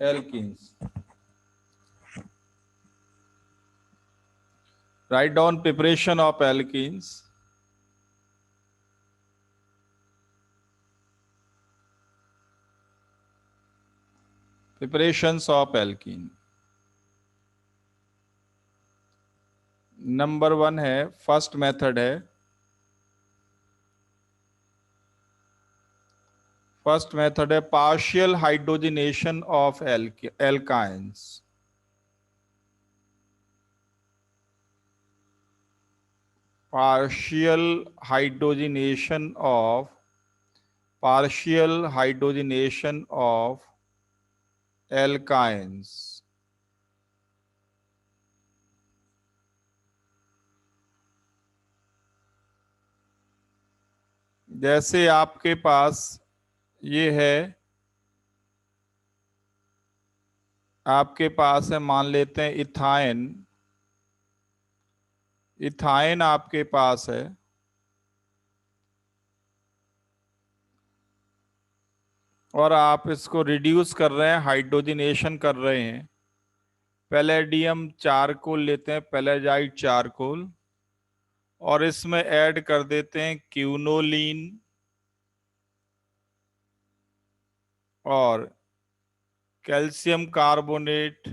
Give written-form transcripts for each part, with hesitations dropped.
alkenes. Write down preparation of alkenes. Preparations of alkene. Number 1 है, first method है, partial hydrogenation of alkynes. partial hydrogenation of alkynes। जैसे आपके पास ये है, आपके पास है, मान लेते हैं इथाइन। इथाइन आपके पास है, और आप इसको रिड्यूस कर रहे हैं, हाइड्रोजनेशन कर रहे हैं। पैलेडियम चारकोल लेते हैं, पैलेजाइट चारकोल, और इसमें ऐड कर देते हैं क्यूनोलिन और कैल्शियम कार्बोनेट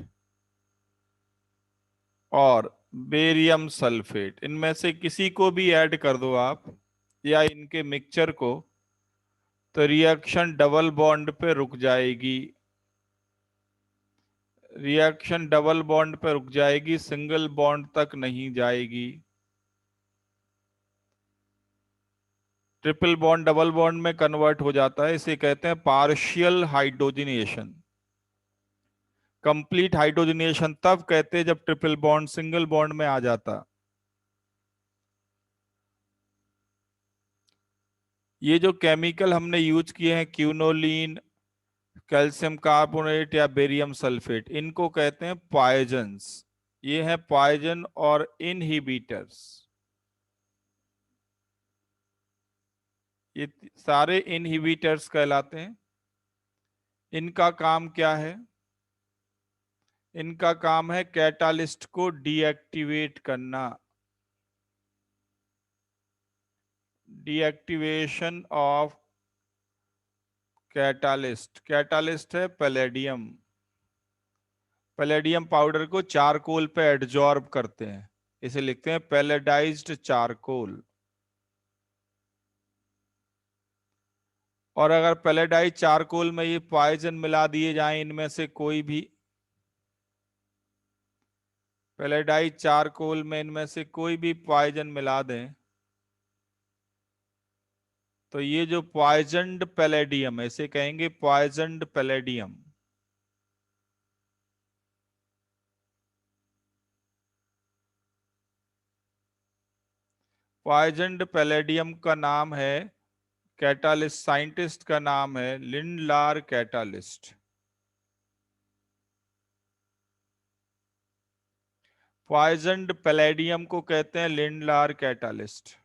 और बेरियम सल्फेट। इनमें से किसी को भी ऐड कर दो आप, या इनके मिक्सचर को, तो रिएक्शन डबल बॉन्ड पे रुक जाएगी। रिएक्शन डबल बॉन्ड पे रुक जाएगी, सिंगल बॉन्ड तक नहीं जाएगी। ट्रिपल बॉन्ड डबल बॉन्ड में कन्वर्ट हो जाता है, इसे कहते हैं पार्शियल हाइड्रोजनेशन। कंप्लीट हाइड्रोजनेशन तब कहते हैं जब ट्रिपल बॉन्ड सिंगल बॉन्ड में आ जाता। ये जो केमिकल हमने यूज किए हैं, क्यूनोलिन, कैल्शियम कार्बोनेट या बेरियम सल्फेट, इनको कहते हैं पॉइजन्स। ये है पॉइजन और इनहिबिटर्स। ये सारे इनहिबिटर्स कहलाते हैं। इनका काम क्या है? इनका काम है कैटालिस्ट को डीएक्टिवेट करना। Deactivation of catalyst. कैटालिस्ट है पैलेडियम। पैलेडियम पाउडर को चारकोल पे एडजॉर्ब करते हैं, इसे लिखते हैं पैलेडाइज्ड चारकोल। और अगर पैलेडाइज चारकोल में ये पॉइजन मिला दिए जाएं, इनमें से कोई भी, पैलेडाइज चारकोल में इनमें से कोई भी पॉइजन मिला दें, तो ये जो पॉइजन्ड पैलेडियम है, इसे कहेंगे पॉइजन्ड पैलेडियम। पॉइजन्ड पैलेडियम का नाम है कैटालिस्ट, साइंटिस्ट का नाम है लिंडलार कैटालिस्ट। पॉइजन्ड पैलेडियम को कहते हैं लिंडलार कैटालिस्ट।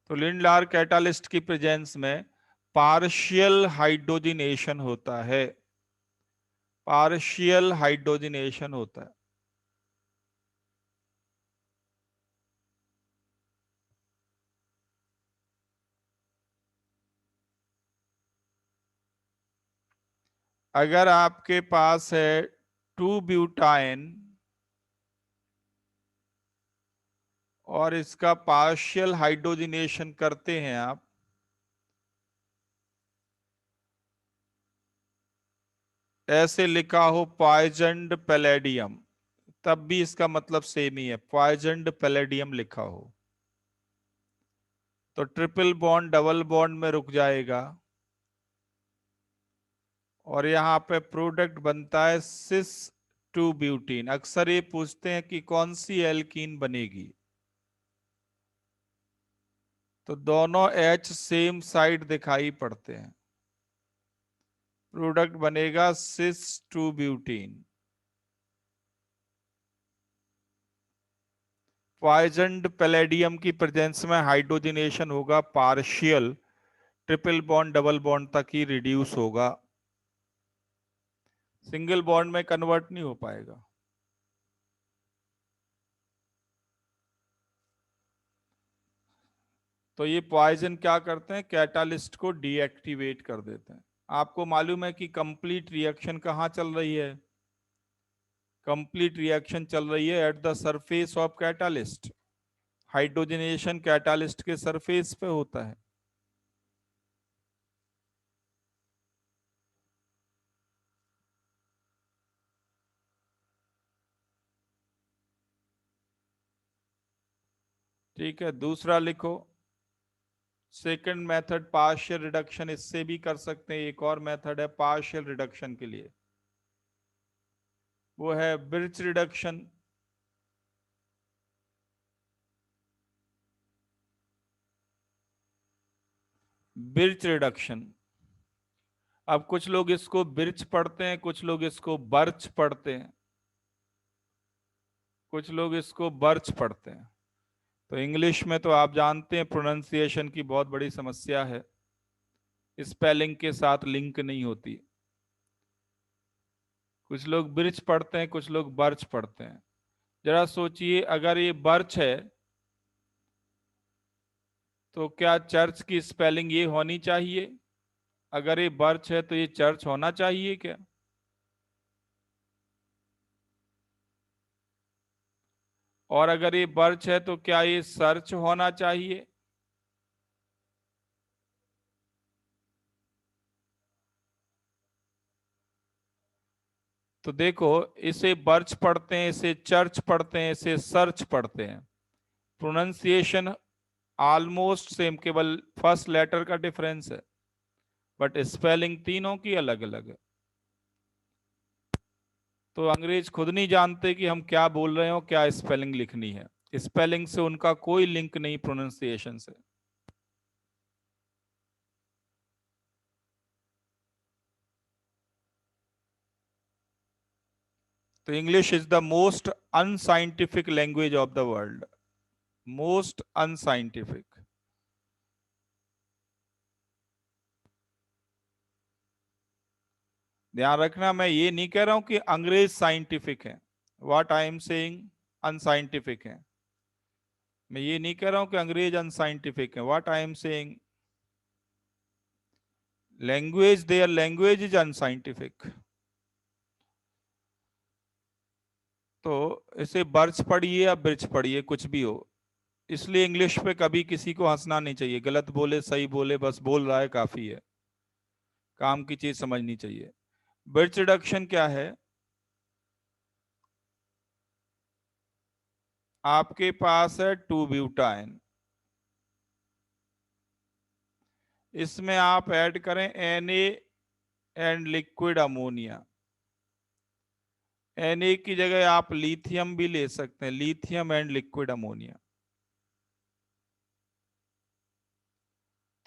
तो लिंडलार कैटालिस्ट की प्रेजेंस में पार्शियल हाइड्रोजनेशन होता है। पार्शियल हाइड्रोजनेशन होता है। अगर आपके पास है 2 ब्यूटाइन और इसका पार्शियल हाइड्रोजनेशन करते हैं आप, ऐसे लिखा हो पॉइजन्ड पैलेडियम, तब भी इसका मतलब सेम ही है, पॉइजन्ड पैलेडियम लिखा हो तो ट्रिपल बॉन्ड डबल बॉन्ड में रुक जाएगा, और यहाँ पे प्रोडक्ट बनता है सिस 2 ब्यूटीन। अक्सर ये पूछते हैं कि कौन सी एल्कीन बनेगी, तो दोनों H सेम साइड दिखाई पड़ते हैं। प्रोडक्ट बनेगा सिस 2 ब्यूटीन। पॉइजन्ड पैलेडियम की प्रेजेंस में हाइड्रोजनेशन होगा partial triple bond double bond तक ही रिड्यूस होगा, सिंगल बॉन्ड में कन्वर्ट नहीं हो पाएगा। तो ये पॉइजन क्या करते हैं, कैटालिस्ट को डीएक्टिवेट कर देते हैं। आपको मालूम है कि कंप्लीट रिएक्शन कहाँ चल रही है? कंप्लीट रिएक्शन चल रही है at the surface of catalyst. Hydrogenation catalyst के सरफेस पे होता है। ठीक है, दूसरा लिखो। सेकंड मेथड पार्शियल रिडक्शन, इससे भी कर सकते हैं। एक और मेथड है पार्शियल रिडक्शन के लिए, वो है बिर्च रिडक्शन। बिर्च रिडक्शन, अब कुछ लोग इसको बिर्च पढ़ते हैं, कुछ लोग इसको बर्च पढ़ते हैं, कुछ लोग इसको बर्च पढ़ते हैं। तो इंग्लिश में तो आप जानते हैं प्रोनाउंसिएशन की बहुत बड़ी समस्या है, स्पेलिंग के साथ लिंक नहीं होती। कुछ लोग बिर्च पढ़ते हैं, कुछ लोग बर्च पढ़ते हैं। जरा सोचिए, अगर ये बर्च है तो क्या चर्च की स्पेलिंग ये होनी चाहिए? अगर ये बर्च है तो ये चर्च होना चाहिए क्या? और अगर ये बर्च है तो क्या ये सर्च होना चाहिए? तो देखो, इसे बर्च पढ़ते हैं, इसे चर्च पढ़ते हैं, इसे सर्च पढ़ते हैं। प्रोनाउंसिएशन ऑलमोस्ट सेम, केवल फर्स्ट लेटर का डिफरेंस है, बट स्पेलिंग तीनों की अलग अलग है। तो अंग्रेज खुद नहीं जानते कि हम क्या बोल रहे हो, क्या स्पेलिंग लिखनी है। स्पेलिंग से उनका कोई लिंक नहीं प्रोनाउंसिएशन से। तो English is the most unscientific language of the world, most unscientific. ध्यान रखना, मैं ये नहीं कह रहा हूं कि अंग्रेज साइंटिफिक है। What I am saying, unscientific है। मैं ये नहीं कह रहा हूं कि अंग्रेज अनसाइंटिफिक है। What I am saying, language, their language is unscientific. तो इसे बर्च पढ़िए या ब्रिज पढ़िए, कुछ भी हो। इसलिए इंग्लिश पे कभी किसी को हंसना नहीं चाहिए। गलत बोले सही बोले, बस बोल रहा है काफी है, काम की चीज समझनी चाहिए। ब्रिज रिडक्शन क्या है? आपके पास है 2 ब्यूटाइन, इसमें आप ऐड करें Na and liquid ammonia. Na की जगह आप लिथियम भी ले सकते हैं, लिथियम एंड लिक्विड अमोनिया।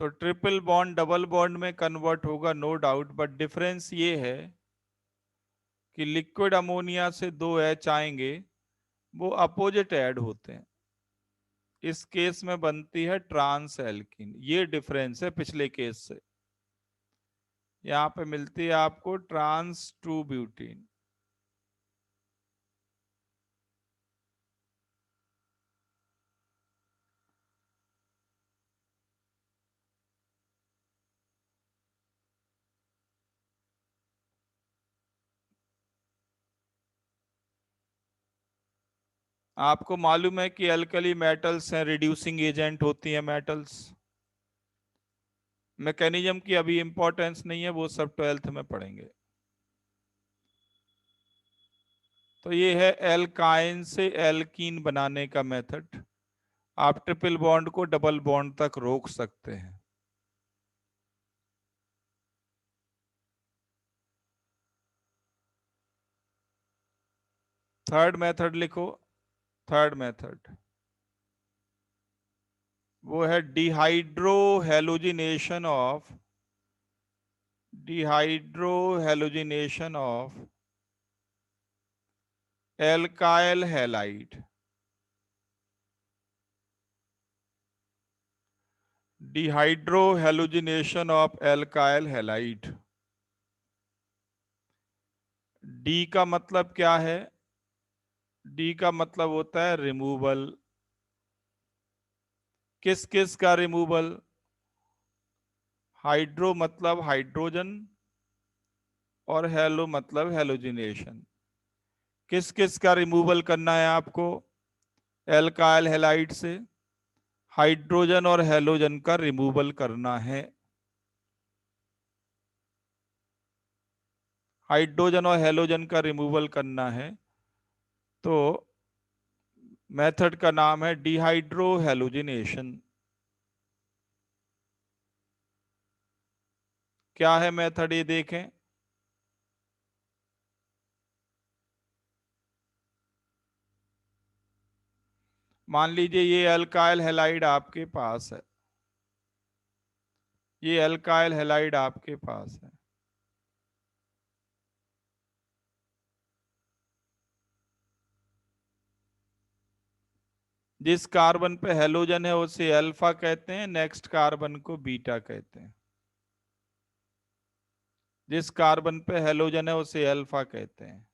तो ट्रिपल बॉन्ड डबल बॉन्ड में कन्वर्ट होगा, नो डाउट, बट डिफरेंस ये है कि लिक्विड अमोनिया से 2 H आएंगे, वो अपोजिट ऐड होते हैं। इस केस में बनती है ट्रांस एल्कीन। ये डिफरेंस है पिछले केस से। यहाँ पे मिलती है आपको ट्रांस 2 ब्यूटीन। आपको मालूम है कि अल्कली मेटल्स हैं, रिड्यूसिंग एजेंट होती हैं मेटल्स। मैकेनिज्म की अभी इंपॉर्टेंस नहीं है, वो सब 12th में पढ़ेंगे। तो ये है एल्काइन से एल्कीन बनाने का मेथड। आप ट्रिपल बॉन्ड को डबल बॉन्ड तक रोक सकते हैं। थर्ड मेथड लिखो। थर्ड मेथड वो है dehydro halogenation of, dehydro halogenation of alkyl halide. Dehydro halogenation of alkyl halide. D का मतलब क्या है? डी का मतलब होता है रिमूवल। किस किस का रिमूवल? हाइड्रो मतलब हाइड्रोजन, और हेलो मतलब हेलोजिनेशन। किस किस का रिमूवल करना है आपको एल्काइल हैलाइड से? हाइड्रोजन और हेलोजन का रिमूवल करना है। हाइड्रोजन और हेलोजन का रिमूवल करना है, तो मेथड का नाम है डिहाइड्रो हेलोजिनेशन। क्या है मेथड, ये देखें। मान लीजिए ये अल्काइल हैलाइड आपके पास है, ये अल्काइल हैलाइड आपके पास है। जिस कार्बन पे हेलोजन है उसे अल्फा कहते हैं, नेक्स्ट कार्बन को बीटा कहते हैं। जिस कार्बन पे हेलोजन है उसे अल्फा कहते हैं।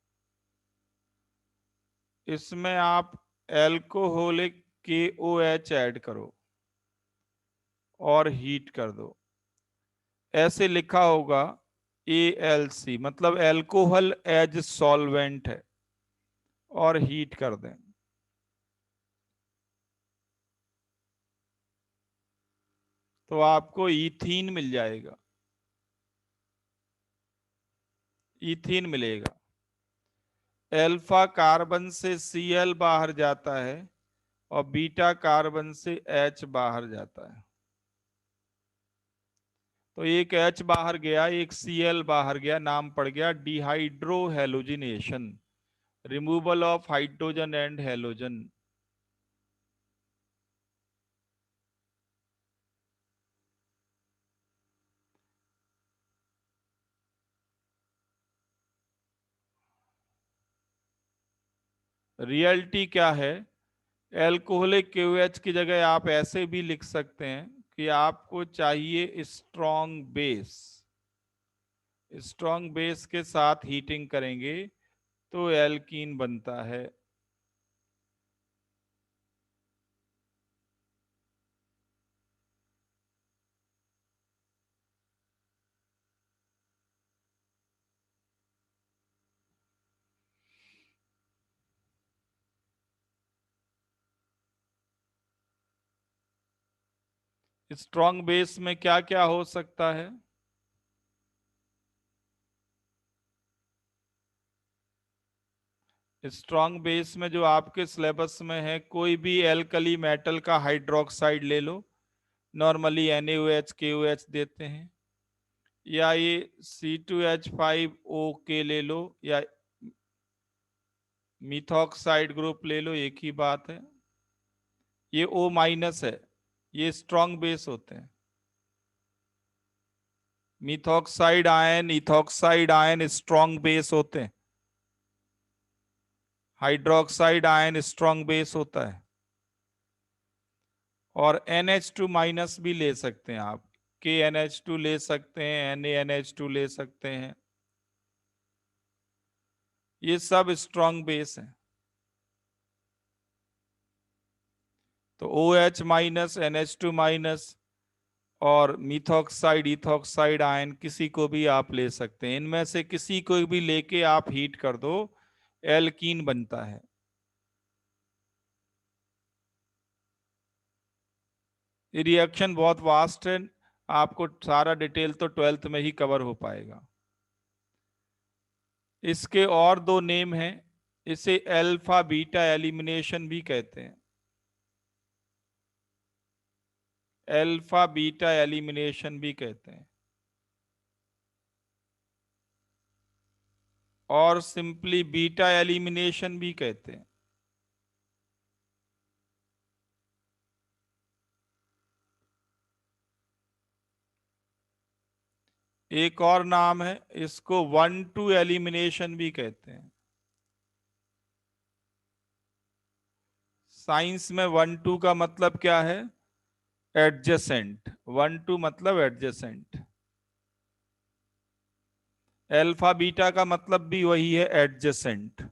इसमें आप एल्कोहलिक KOH ऐड करो और हीट कर दो। ऐसे लिखा होगा ALC, मतलब एल्कोहल एज सॉल्वेंट है, और हीट कर दें तो आपको ईथीन मिल जाएगा। ईथीन मिलेगा। अल्फा कार्बन से Cl बाहर जाता है और बीटा कार्बन से H बाहर जाता है। तो एक H बाहर गया, एक Cl बाहर गया, नाम पड़ गया dehydro halogenation, removal of hydrogen and halogen. Reality क्या है? एल्कोहलिक KOH की जगह आप ऐसे भी लिख सकते हैं कि आपको चाहिए स्ट्रॉन्ग बेस। स्ट्रॉन्ग बेस के साथ हीटिंग करेंगे तो एल्कीन बनता है। स्ट्रॉन्ग बेस में क्या क्या हो सकता है? स्ट्रॉन्ग बेस में जो आपके सिलेबस में है, कोई भी एल्कली मेटल का हाइड्रोक्साइड ले लो, नॉर्मली NaOH KOH देते हैं, या ये C2H5O ले लो, या मिथॉक्साइड ग्रुप ले लो, एक ही बात है। ये O- है, ये स्ट्रॉन्ग बेस होते हैं। Methoxide ion, ethoxide ion strong base होते हैं। हाइड्रोक्साइड आयन स्ट्रॉन्ग बेस होता है। और NH2- भी ले सकते हैं आप, KNH2 ले सकते हैं, NaNH2 ले सकते हैं, ये सब स्ट्रॉन्ग बेस हैं। तो OH-NH2- और मिथॉक्साइड इथॉक्साइड आयन किसी को भी आप ले सकते हैं, इनमें से किसी को भी लेके आप हीट कर दो, एल्कीन बनता है। ये रिएक्शन बहुत वास्ट है, आपको सारा डिटेल तो 12th में ही कवर हो पाएगा। इसके और दो नेम हैं, इसे अल्फा बीटा एलिमिनेशन भी कहते हैं। अल्फा बीटा एलिमिनेशन भी कहते हैं, और सिंपली बीटा एलिमिनेशन भी कहते हैं। एक और नाम है, इसको 1-2 एलिमिनेशन भी कहते हैं। साइंस में 1-2 का मतलब क्या है? एडजेसेंट, 1 2 मतलब एडजेसेंट। अल्फा बीटा का मतलब भी वही है, एडजेसेंट।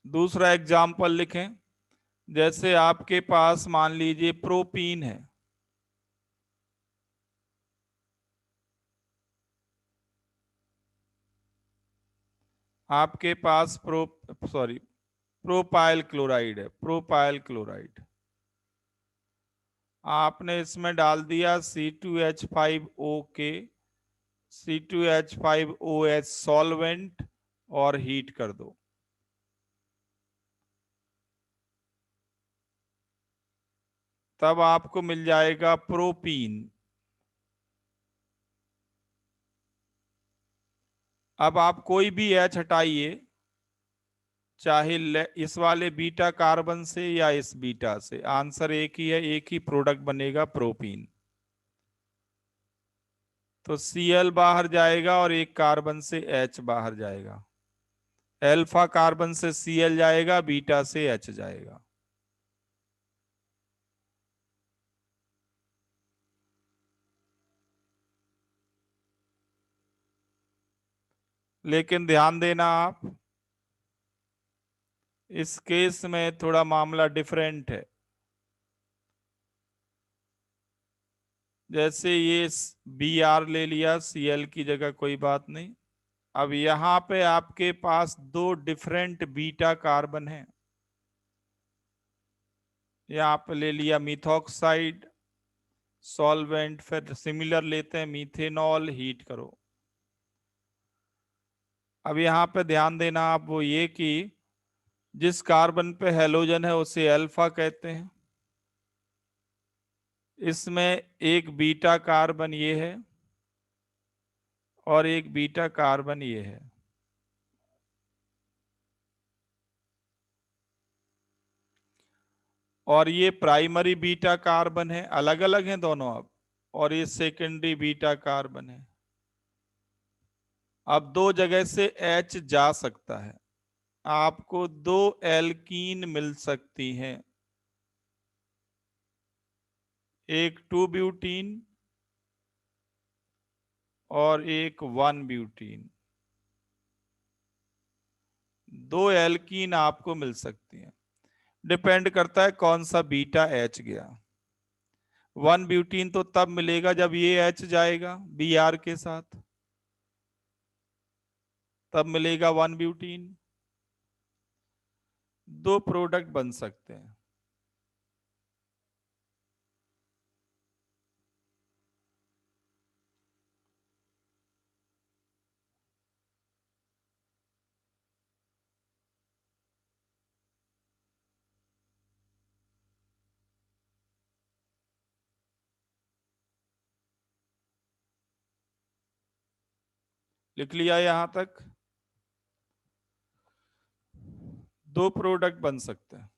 दूसरा एग्जाम्पल लिखें। जैसे आपके पास मान लीजिए प्रोपीन है, आपके पास प्रोपाइल क्लोराइड है, प्रोपाइल क्लोराइड। आपने इसमें डाल दिया C2H5O C2H5OH सॉल्वेंट और हीट कर दो, तब आपको मिल जाएगा प्रोपीन। अब आप कोई भी एच हटाइए, चाहे इस वाले बीटा कार्बन से या इस बीटा से, आंसर एक ही है, एक ही प्रोडक्ट बनेगा, प्रोपीन। तो Cl बाहर जाएगा और एक कार्बन से H बाहर जाएगा, अल्फा कार्बन से Cl जाएगा, बीटा से H जाएगा। लेकिन ध्यान देना आप, इस केस में थोड़ा मामला डिफरेंट है। जैसे ये Br ले लिया Cl की जगह, कोई बात नहीं। अब यहां पे आपके पास दो डिफरेंट बीटा कार्बन हैं। यहाँ पे ले लिया मिथॉक्साइड सॉल्वेंट, फिर सिमिलर लेते हैं मीथेनॉल, हीट करो। अब यहाँ पे ध्यान देना आप, वो ये कि जिस कार्बन पे हेलोजन है उसे अल्फा कहते हैं। इसमें एक बीटा कार्बन ये है और एक बीटा कार्बन ये है। और ये प्राइमरी बीटा कार्बन है, अलग अलग हैं दोनों अब। और ये सेकेंडरी बीटा कार्बन है। अब दो जगह से H जा सकता है, आपको दो एल्कीन मिल सकती हैं, एक 2 ब्यूटीन और एक 1 ब्यूटीन। दो एल्कीन आपको मिल सकती हैं, डिपेंड करता है कौन सा बीटा H गया। 1 ब्यूटीन तो तब मिलेगा जब ये H जाएगा Br के साथ, तब मिलेगा 1 ब्यूटीन। दो प्रोडक्ट बन सकते हैं। लिख लिया यहां तक? दो प्रोडक्ट बन सकते हैं।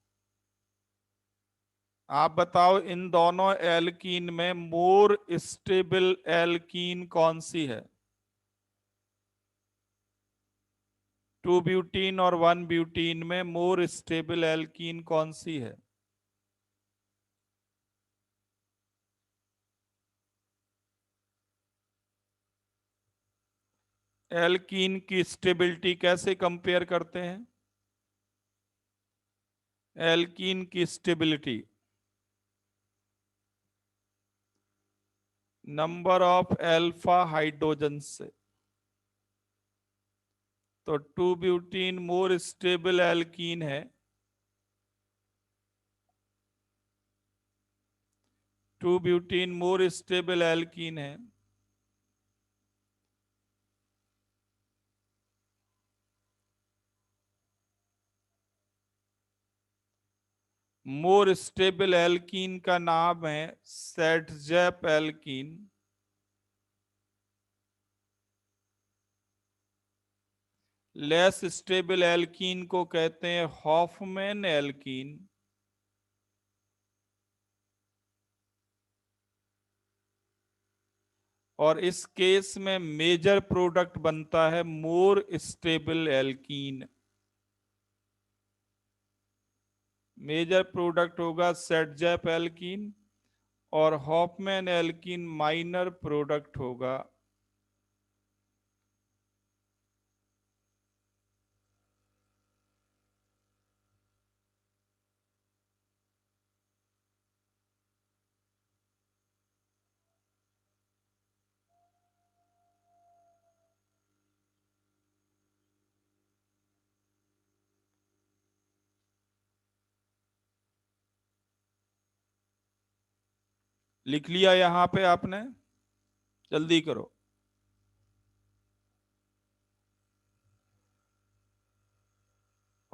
आप बताओ इन दोनों एल्कीन में मोर स्टेबल एल्कीन कौन सी है? 2 ब्यूटीन और 1 ब्यूटीन में मोर स्टेबल एल्कीन कौन सी है? एल्कीन की स्टेबिलिटी कैसे कंपेयर करते हैं? एल्कीन की stability number of alpha hydrogen से। तो 2 ब्यूटीन मोर स्टेबल एल्कीन है, 2 ब्यूटीन मोर स्टेबल एल्कीन है। मोर स्टेबल एल्कीन का नाम है सेटजैप एल्कीन। लेस स्टेबल एल्कीन को कहते हैं हॉफमैन एल्कीन। और इस केस में मेजर प्रोडक्ट बनता है more stable alkene. Major product होगा सेटजैप एल्कीन, और हॉफमैन एल्कीन माइनर प्रोडक्ट होगा। लिख लिया यहां पे आपने? जल्दी करो।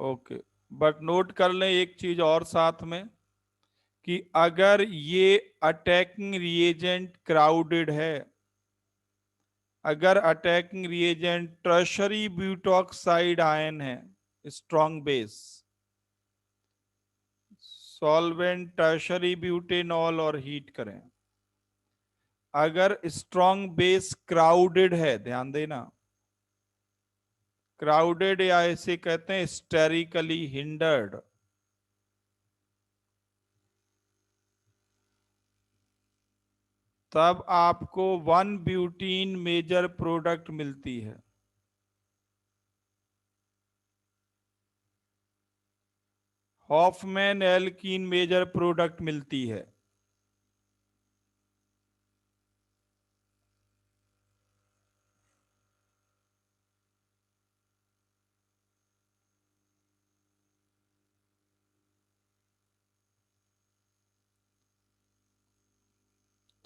ओके, बट नोट कर लें एक चीज और साथ में, कि अगर ये अटैकिंग रिएजेंट क्राउडेड है, अगर attacking reagent tertiary butoxide ion है, strong base, solvent tertiary butanol, और हीट करें, अगर स्ट्रॉन्ग बेस क्राउडेड है, ध्यान देना, क्राउडेड या इसे कहते हैं स्टेरिकली हिंडर्ड, तब आपको 1 ब्यूटीन मेजर प्रोडक्ट मिलती है। हॉफमैन एल्कीन मेजर प्रोडक्ट मिलती है।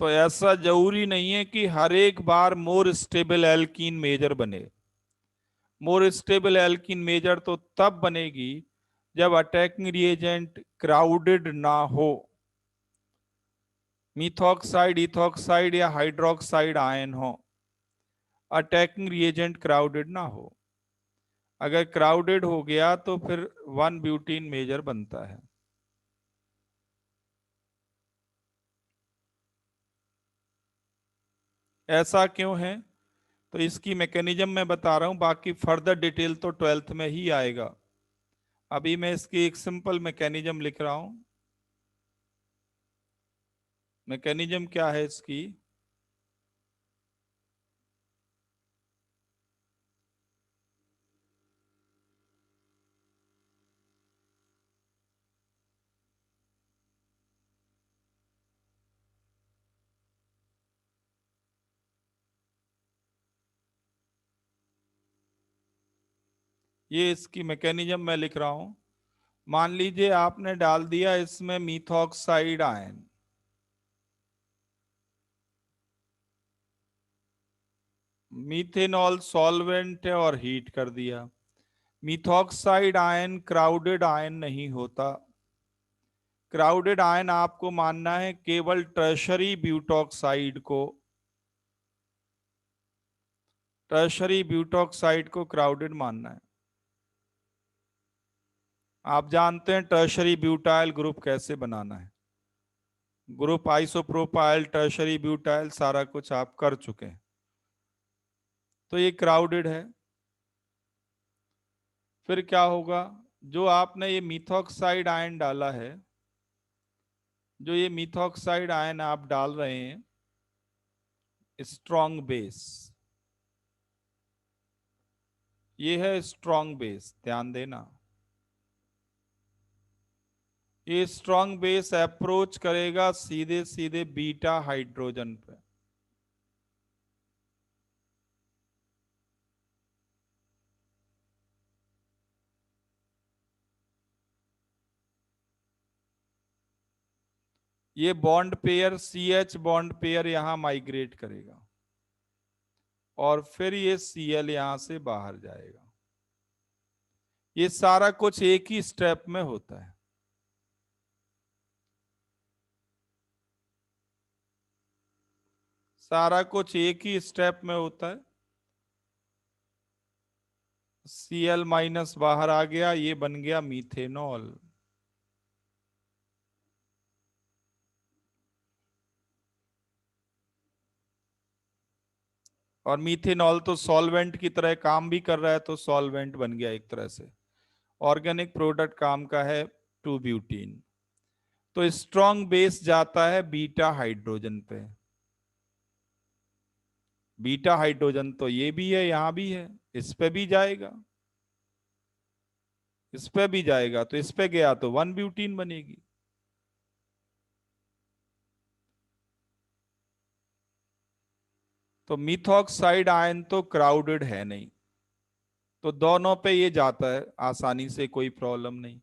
तो ऐसा जरूरी नहीं है कि हर एक बार मोर स्टेबल एल्कीन मेजर बने। मोर स्टेबल एल्कीन मेजर तो तब बनेगी जब अटैकिंग रिएजेंट क्राउडेड ना हो, मिथॉक्साइड, इथॉक्साइड या हाइड्रोक्साइड आयन हो, अटैकिंग रिएजेंट क्राउडेड ना हो। अगर क्राउडेड हो गया तो फिर 1 ब्यूटीन मेजर बनता है। ऐसा क्यों है? तो इसकी मैकेनिज्म मैं बता रहा हूं, बाकी फर्दर डिटेल तो 12th में ही आएगा। अभी मैं इसकी एक सिंपल मैकेनिज्म लिख रहा हूं। मैकेनिज्म क्या है इसकी? ये इसकी मैकेनिज्म मैं लिख रहा हूं। मान लीजिए आपने डाल दिया इसमें मीथॉक्साइड आयन, मीथेनॉल सॉल्वेंट है, और हीट कर दिया। मीथॉक्साइड आयन क्राउडेड आयन नहीं होता। क्राउडेड आयन आपको मानना है केवल टर्शरी ब्यूटॉक्साइड को, टर्शरी ब्यूटॉक्साइड को क्राउडेड मानना है। आप जानते हैं टर्शरी ब्यूटाइल ग्रुप कैसे बनाना है, ग्रुप आइसोप्रोपाइल, टर्शरी ब्यूटाइल, सारा कुछ आप कर चुके हैं। तो ये क्राउडेड है। फिर क्या होगा? जो आपने ये मिथॉक्साइड आयन डाला है, जो ये मिथॉक्साइड आयन आप डाल रहे हैं, स्ट्रॉन्ग बेस, ये है स्ट्रॉन्ग बेस, ध्यान देना। ये स्ट्रॉन्ग बेस अप्रोच करेगा सीधे सीधे बीटा हाइड्रोजन पे। ये bond pair CH bond pair यहां माइग्रेट करेगा, और फिर ये Cl यहां से बाहर जाएगा। ये सारा कुछ एक ही स्टेप में होता है। सारा कुछ एक ही स्टेप में होता है। Cl माइनस बाहर आ गया, ये बन गया मीथेनॉल। और मीथेनॉल तो सॉल्वेंट की तरह काम भी कर रहा है, तो सॉल्वेंट बन गया एक तरह से। ऑर्गेनिक प्रोडक्ट काम का है 2 ब्यूटीन। तो स्ट्रॉन्ग बेस जाता है बीटा हाइड्रोजन पे। बीटा हाइड्रोजन तो ये भी है, यहां भी है, इस पे भी जाएगा, इस पे भी जाएगा, तो इस पे गया तो 1 ब्यूटीन बनेगी। तो मिथॉक्साइड आयन तो क्राउडेड है नहीं, तो दोनों पे ये जाता है आसानी से, कोई प्रॉब्लम नहीं।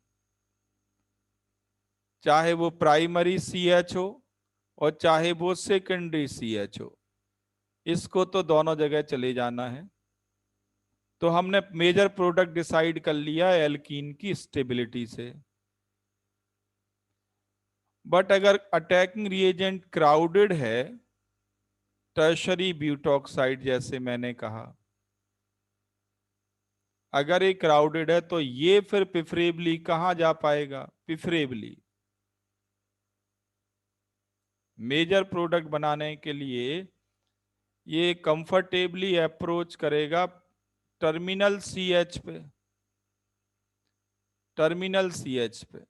चाहे वो प्राइमरी सी एच हो और चाहे वो सेकेंडरी सी एच हो, इसको तो दोनों जगह चले जाना है। तो हमने मेजर प्रोडक्ट डिसाइड कर लिया एल्कीन की स्टेबिलिटी से। बट अगर अटैकिंग रिएजेंट क्राउडेड है, टर्शरी ब्यूटॉक्साइड जैसे मैंने कहा, अगर ये क्राउडेड है तो ये फिर प्रिफरेबली कहां जा पाएगा? प्रिफरेबली मेजर प्रोडक्ट बनाने के लिए ये कंफर्टेबली अप्रोच करेगा टर्मिनल सीएच पे, टर्मिनल सीएच पे।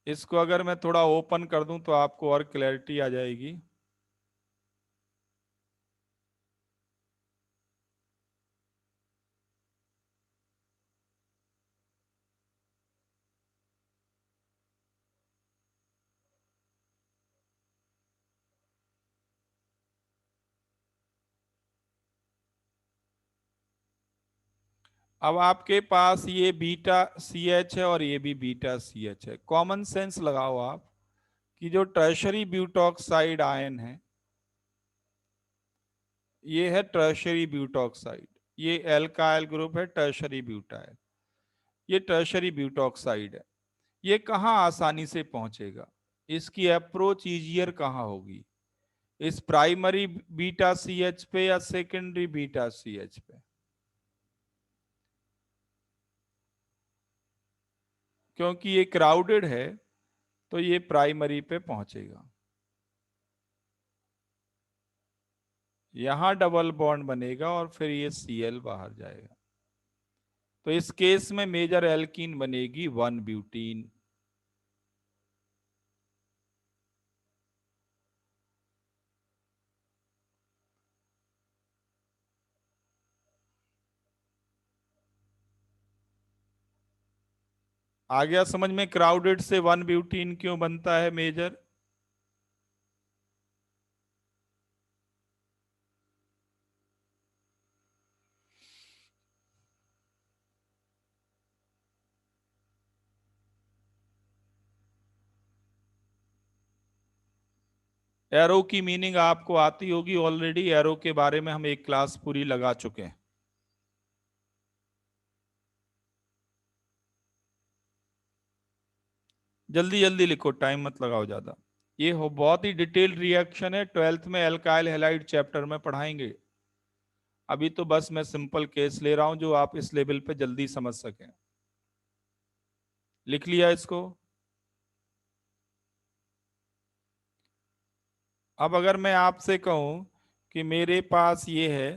इसको अगर मैं थोड़ा ओपन कर दूं तो आपको और क्लैरिटी आ जाएगी। अब आपके पास ये बीटा सी एच है और ये भी बीटा सी एच है। कॉमन सेंस लगाओ आप कि जो टर्शरी ब्यूटॉक्साइड आयन है, ये है टर्शरी ब्यूटॉक्साइड, ये एल्काइल ग्रुप है टर्शरी ब्यूटाइल, ये टर्शरी ब्यूटॉक्साइड है। ये कहाँ आसानी से पहुंचेगा? इसकी अप्रोच इजियर कहाँ होगी? इस प्राइमरी बीटा सी एच पे या सेकेंडरी बीटा सी एच पे? क्योंकि ये क्राउडेड है तो ये प्राइमरी पे पहुंचेगा। यहां डबल बॉन्ड बनेगा और फिर ये Cl बाहर जाएगा। तो इस केस में मेजर एल्कीन बनेगी 1 ब्यूटीन। आ गया समझ में क्राउडेड से 1 ब्यूटीन क्यों बनता है मेजर? एरो की मीनिंग आपको आती होगी ऑलरेडी, एरो के बारे में हम एक क्लास पूरी लगा चुके हैं। जल्दी जल्दी लिखो, टाइम मत लगाओ ज्यादा। ये हो बहुत ही डिटेल्ड रिएक्शन है, 12th में एल्काइल हैलाइड चैप्टर में पढ़ाएंगे। अभी तो बस मैं सिंपल केस ले रहा हूं जो आप इस लेवल पे जल्दी समझ सकें। लिख लिया इसको? अब अगर मैं आपसे कहूं कि मेरे पास ये है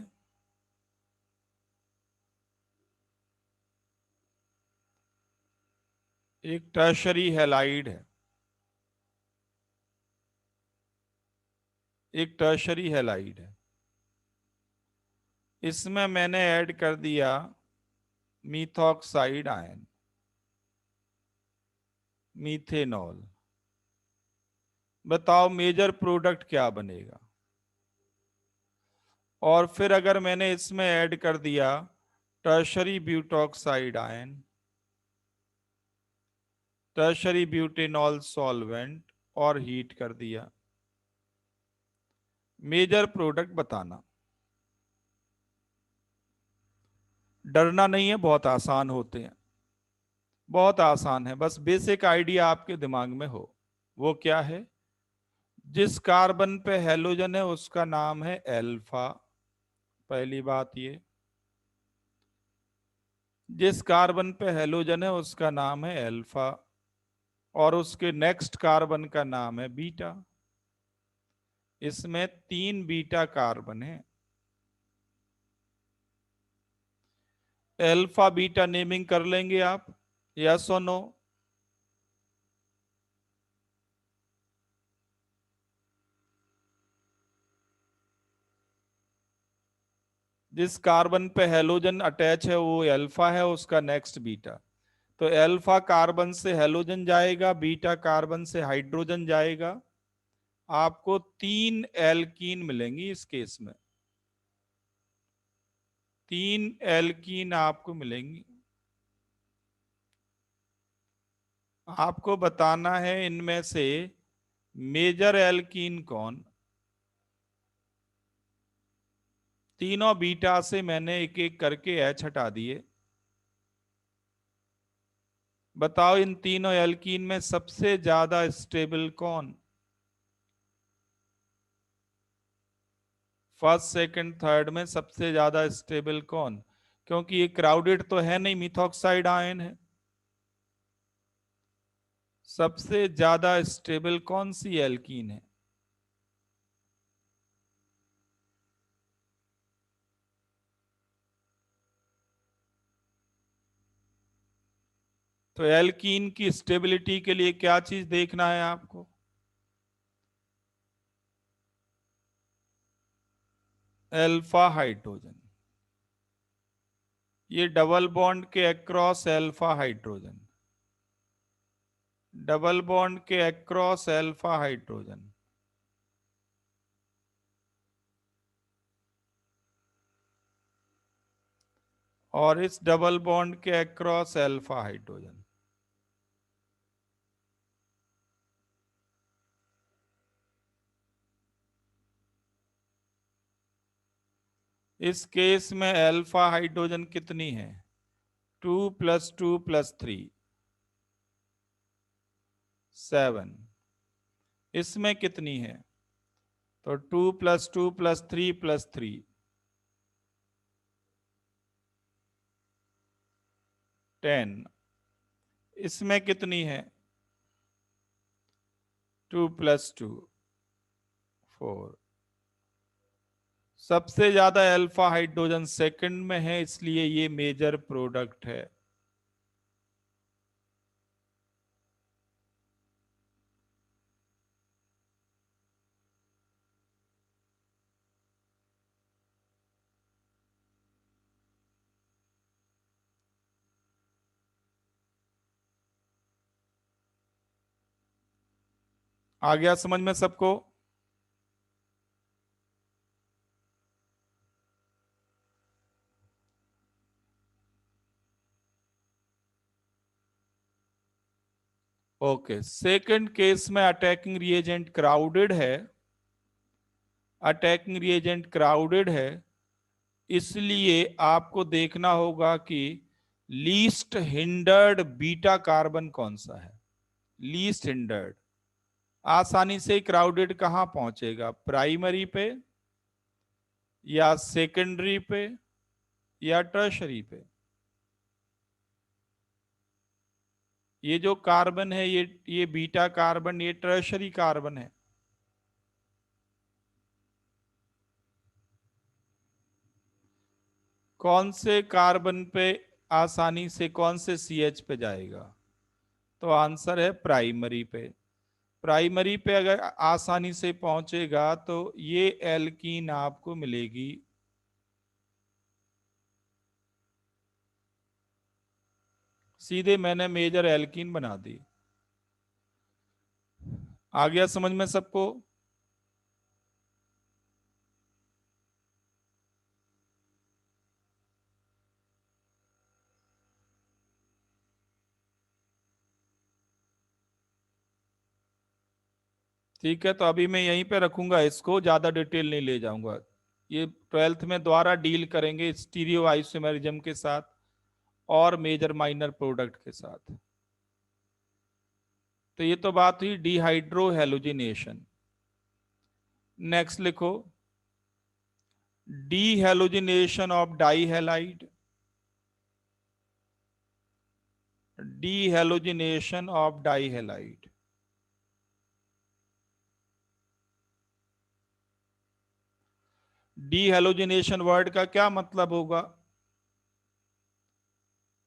एक टर्शरी हैलाइड है, एक टर्शरी हैलाइड है, इसमें मैंने ऐड कर दिया मीथॉक्साइड आयन, मीथेनॉल। बताओ मेजर प्रोडक्ट क्या बनेगा? और फिर अगर मैंने इसमें ऐड कर दिया tertiary butoxide ion, tertiary butanol solvent और हीट कर दिया, मेजर प्रोडक्ट बताना। डरना नहीं है, बहुत आसान होते हैं, बहुत आसान है, बस बेसिक आइडिया आपके दिमाग में हो। वो क्या है? जिस कार्बन पे हेलोजन है उसका नाम है एल्फा, पहली बात ये। जिस कार्बन पे हेलोजन है उसका नाम है एल्फा, और उसके नेक्स्ट कार्बन का नाम है बीटा। इसमें 3 बीटा कार्बन है। अल्फा बीटा नेमिंग कर लेंगे आप, यस और नो? जिस कार्बन पे हेलोजन अटैच है वो अल्फा है, उसका नेक्स्ट बीटा। तो अल्फा कार्बन से हेलोजन जाएगा, बीटा कार्बन से हाइड्रोजन जाएगा। आपको 3 एल्कीन मिलेंगी इस केस में, 3 एल्कीन आपको मिलेंगी। आपको बताना है इनमें से मेजर एल्कीन कौन। तीनों बीटा से मैंने एक एक करके एच हटा दिए। बताओ इन तीनों एल्कीन में सबसे ज्यादा स्टेबल कौन? फर्स्ट सेकंड थर्ड में सबसे ज्यादा स्टेबल कौन? क्योंकि ये क्राउडेड तो है नहीं, मिथॉक्साइड आयन है। सबसे ज्यादा स्टेबल कौन सी एल्कीन है? तो एल्कीन की स्टेबिलिटी के लिए क्या चीज देखना है आपको? Alpha hydrogen. ये डबल बॉन्ड के across alpha hydrogen, double bond के अक्रॉस अल्फा हाइड्रोजन। और इस डबल बॉन्ड के अक्रॉस अल्फा हाइड्रोजन। इस केस में अल्फा हाइड्रोजन कितनी है? 2 + 2 + 3 7। इसमें कितनी है? तो 2 + 2 + 3 + 3 10। इसमें कितनी है? 2 + 2 4। सबसे ज्यादा अल्फा हाइड्रोजन सेकंड में है, इसलिए ये मेजर प्रोडक्ट है। आ गया समझ में सबको? ओके, सेकंड केस में अटैकिंग रिएजेंट क्राउडेड है, अटैकिंग रिएजेंट क्राउडेड है, इसलिए आपको देखना होगा कि लीस्ट हिंडर्ड बीटा कार्बन कौन सा है। लीस्ट हिंडर्ड आसानी से क्राउडेड कहां पहुंचेगा? प्राइमरी पे, या सेकेंडरी पे, या टर्शरी पे? ये जो कार्बन है, ये बीटा कार्बन, ये टर्शरी कार्बन है। कौन से कार्बन पे आसानी से, कौन से सीएच पे जाएगा? तो आंसर है प्राइमरी पे। प्राइमरी पे अगर आसानी से पहुंचेगा तो ये एल्कीन आपको मिलेगी। सीधे मैंने मेजर एल्कीन बना दी। आ गया समझ में सबको? ठीक है, तो अभी मैं यहीं पे रखूंगा इसको, ज्यादा डिटेल नहीं ले जाऊंगा। ये ट्वेल्थ में दोबारा डील करेंगे स्टीरियो आइसोमेरिज्म के साथ और मेजर माइनर प्रोडक्ट के साथ। तो ये तो बात हुई डिहाइड्रो हेलोजिनेशन। नेक्स्ट लिखो, dehalogenation of dihalide. Dehalogenation of dihalide. Dehalogenation word का क्या मतलब होगा?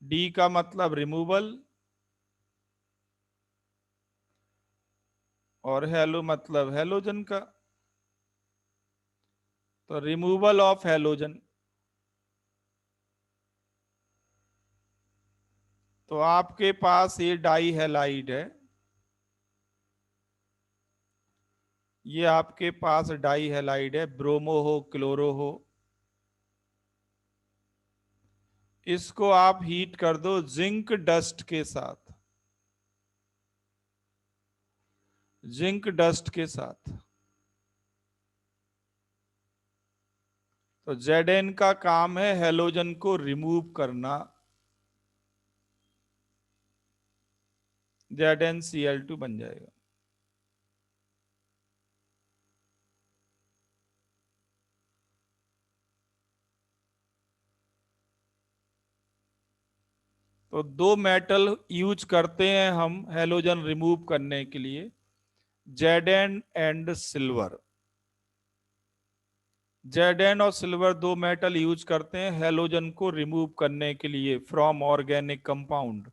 डी का मतलब रिमूवल, और हेलो मतलब हेलोजन का, तो रिमूवल ऑफ हेलोजन। तो आपके पास ये डाई हैलाइड है, ये आपके पास डाई हैलाइड है, ब्रोमो हो क्लोरो हो, इसको आप हीट कर दो जिंक डस्ट के साथ, जिंक डस्ट के साथ। तो Zn का काम है हेलोजन को रिमूव करना, ZnCl2 बन जाएगा। तो दो मेटल यूज करते हैं हम हेलोजन रिमूव करने के लिए, Zn एंड सिल्वर। Zn और सिल्वर दो मेटल यूज करते हैं हेलोजन को रिमूव करने के लिए फ्रॉम ऑर्गेनिक कंपाउंड।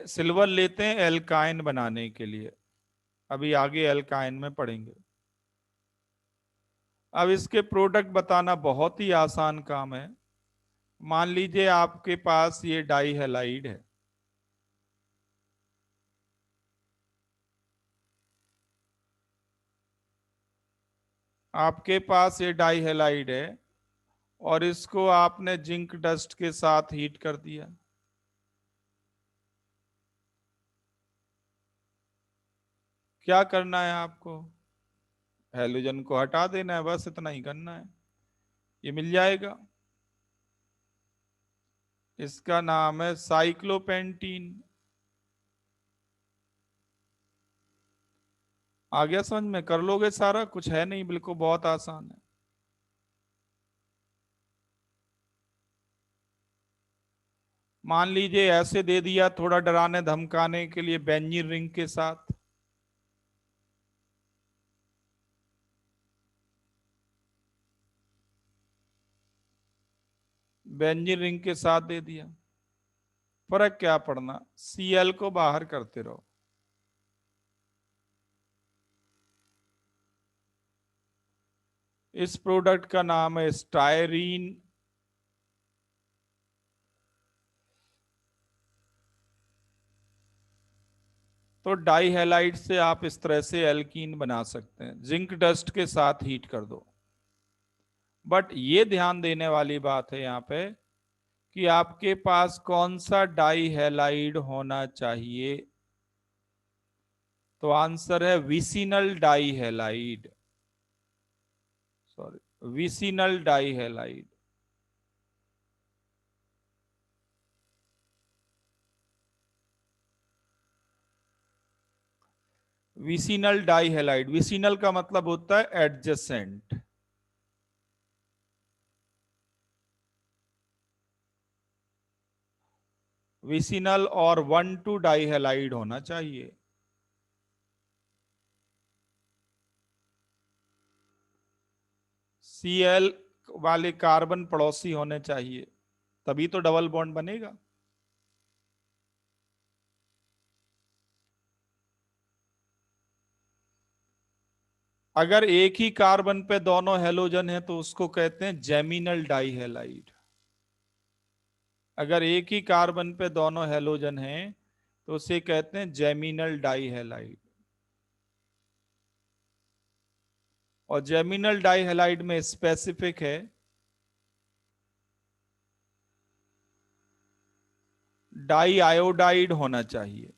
सिल्वर लेते हैं एल्काइन बनाने के लिए, अभी आगे एल्काइन में पढ़ेंगे। अब इसके प्रोडक्ट बताना बहुत ही आसान काम है। मान लीजिए आपके पास ये डाई हैलाइड है, आपके पास ये डाई हैलाइड है, और इसको आपने जिंक डस्ट के साथ हीट कर दिया। क्या करना है आपको? हेलोजन को हटा देना है, बस इतना ही करना है, ये मिल जाएगा। इसका नाम है साइक्लोपेंटीन। आ गया समझ में? कर लोगे सारा कुछ, है नहीं, बिल्कुल बहुत आसान है। मान लीजिए ऐसे दे दिया थोड़ा डराने धमकाने के लिए, बेंजीन रिंग के साथ, बेंजीन रिंग के साथ दे दिया, फर्क क्या पड़ना, Cl को बाहर करते रहो। इस प्रोडक्ट का नाम है स्टायरीन। तो डाई हैलाइड से आप इस तरह से एल्कीन बना सकते हैं, जिंक डस्ट के साथ हीट कर दो। बट ये ध्यान देने वाली बात है यहाँ पे कि आपके पास कौन सा डाई हैलाइड होना चाहिए। तो आंसर है vicinal die halide, sorry vicinal die halide. Vicinal die halide, vicinal का मतलब होता है एडजेसेंट। विसिनल और 1,2 डाई हैलाइड होना चाहिए। Cl वाले कार्बन पड़ोसी होने चाहिए, तभी तो डबल बॉन्ड बनेगा। अगर एक ही कार्बन पे दोनों हेलोजन है तो उसको कहते हैं जेमिनल डाई हैलाइड। अगर एक ही कार्बन पे दोनों हेलोजन हैं तो उसे कहते हैं जेमिनल डाई हैलाइड। और जेमिनल डाई हैलाइड में स्पेसिफिक है डाई आयोडाइड होना चाहिए,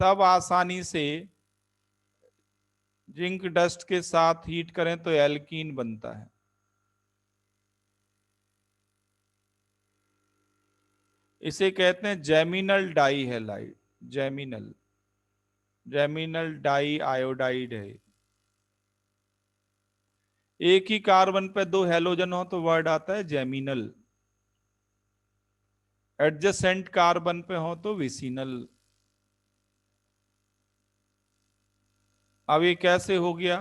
तब आसानी से जिंक डस्ट के साथ हीट करें तो एल्कीन बनता है। इसे कहते हैं geminal dihalide, geminal, geminal diiodide है। एक ही कार्बन पे दो हेलोजन हो तो वर्ड आता है जेमिनल, एडजेसेंट कार्बन पे हो तो विसिनल। अब ये कैसे हो गया?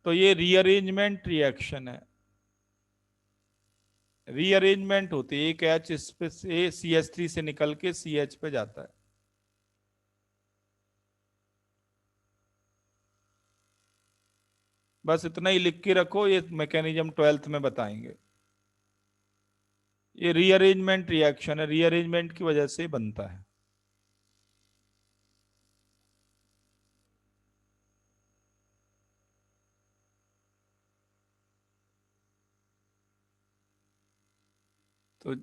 तो ये रीअरेंजमेंट रिएक्शन है। रीअरेंजमेंट होती है, एक एच इस पे से CH3 से निकल के CH पे जाता है। बस इतना ही लिख के रखो, ये मैकेनिज्म 12th में बताएंगे। ये रीअरेंजमेंट रिएक्शन है, रीअरेंजमेंट की वजह से बनता है। तो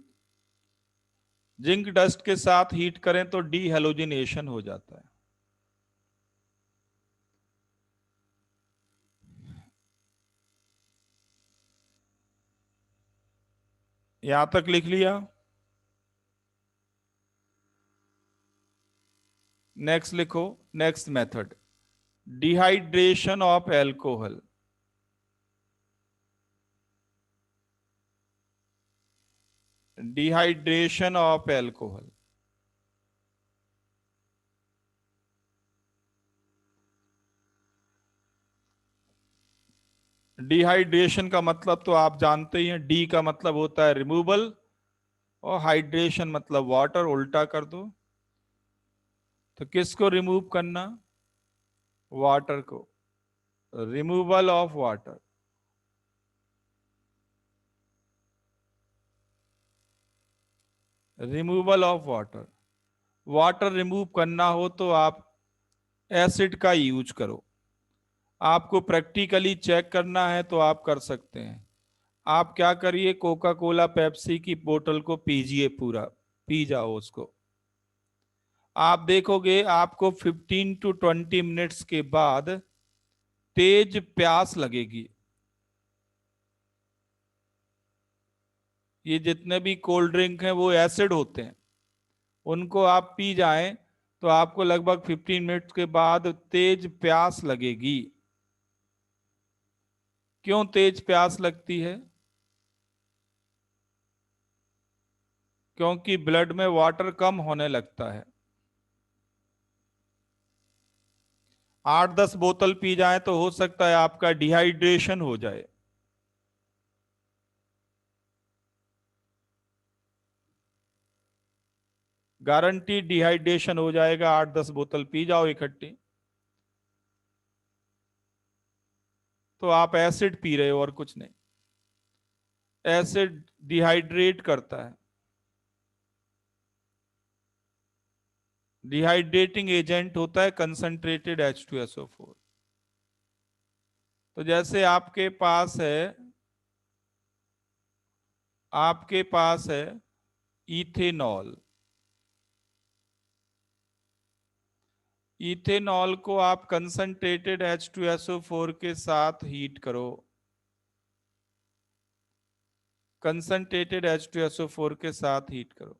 जिंक डस्ट के साथ हीट करें तो डी हेलोजिनेशन हो जाता है। यहां तक लिख लिया? नेक्स्ट लिखो, next method, dehydration of alcohol. Dehydration of alcohol. Dehydration का मतलब तो आप जानते ही हैं, डी का मतलब होता है रिमूवल और हाइड्रेशन मतलब वाटर, उल्टा कर दो। तो किसको रिमूव करना? वाटर को। Removal of water. Removal of water. Water remove करना हो तो आप एसिड का यूज करो। आपको प्रैक्टिकली चेक करना है तो आप कर सकते हैं। आप क्या करिए, कोका कोला पेप्सी की बोतल को पीजिए, पूरा पी जाओ उसको। आप देखोगे आपको 15 to 20 मिनट्स के बाद तेज प्यास लगेगी। ये जितने भी कोल्ड ड्रिंक हैं वो एसिड होते हैं, उनको आप पी जाएं तो आपको लगभग 15 मिनट्स के बाद तेज प्यास लगेगी। क्यों तेज प्यास लगती है? क्योंकि ब्लड में वाटर कम होने लगता है। 8-10 बोतल पी जाए तो हो सकता है आपका डिहाइड्रेशन हो जाए। गारंटी डिहाइड्रेशन हो जाएगा, 8-10 बोतल पी जाओ इकट्ठी। तो आप एसिड पी रहे हो और कुछ नहीं। एसिड डिहाइड्रेट करता है। डिहाइड्रेटिंग एजेंट होता है कंसंट्रेटेड H2SO4। तो जैसे आपके पास है इथेनॉल। इथेनॉल को आप कंसंट्रेटेड H2SO4 के साथ हीट करो। कंसंट्रेटेड H2SO4 के साथ हीट करो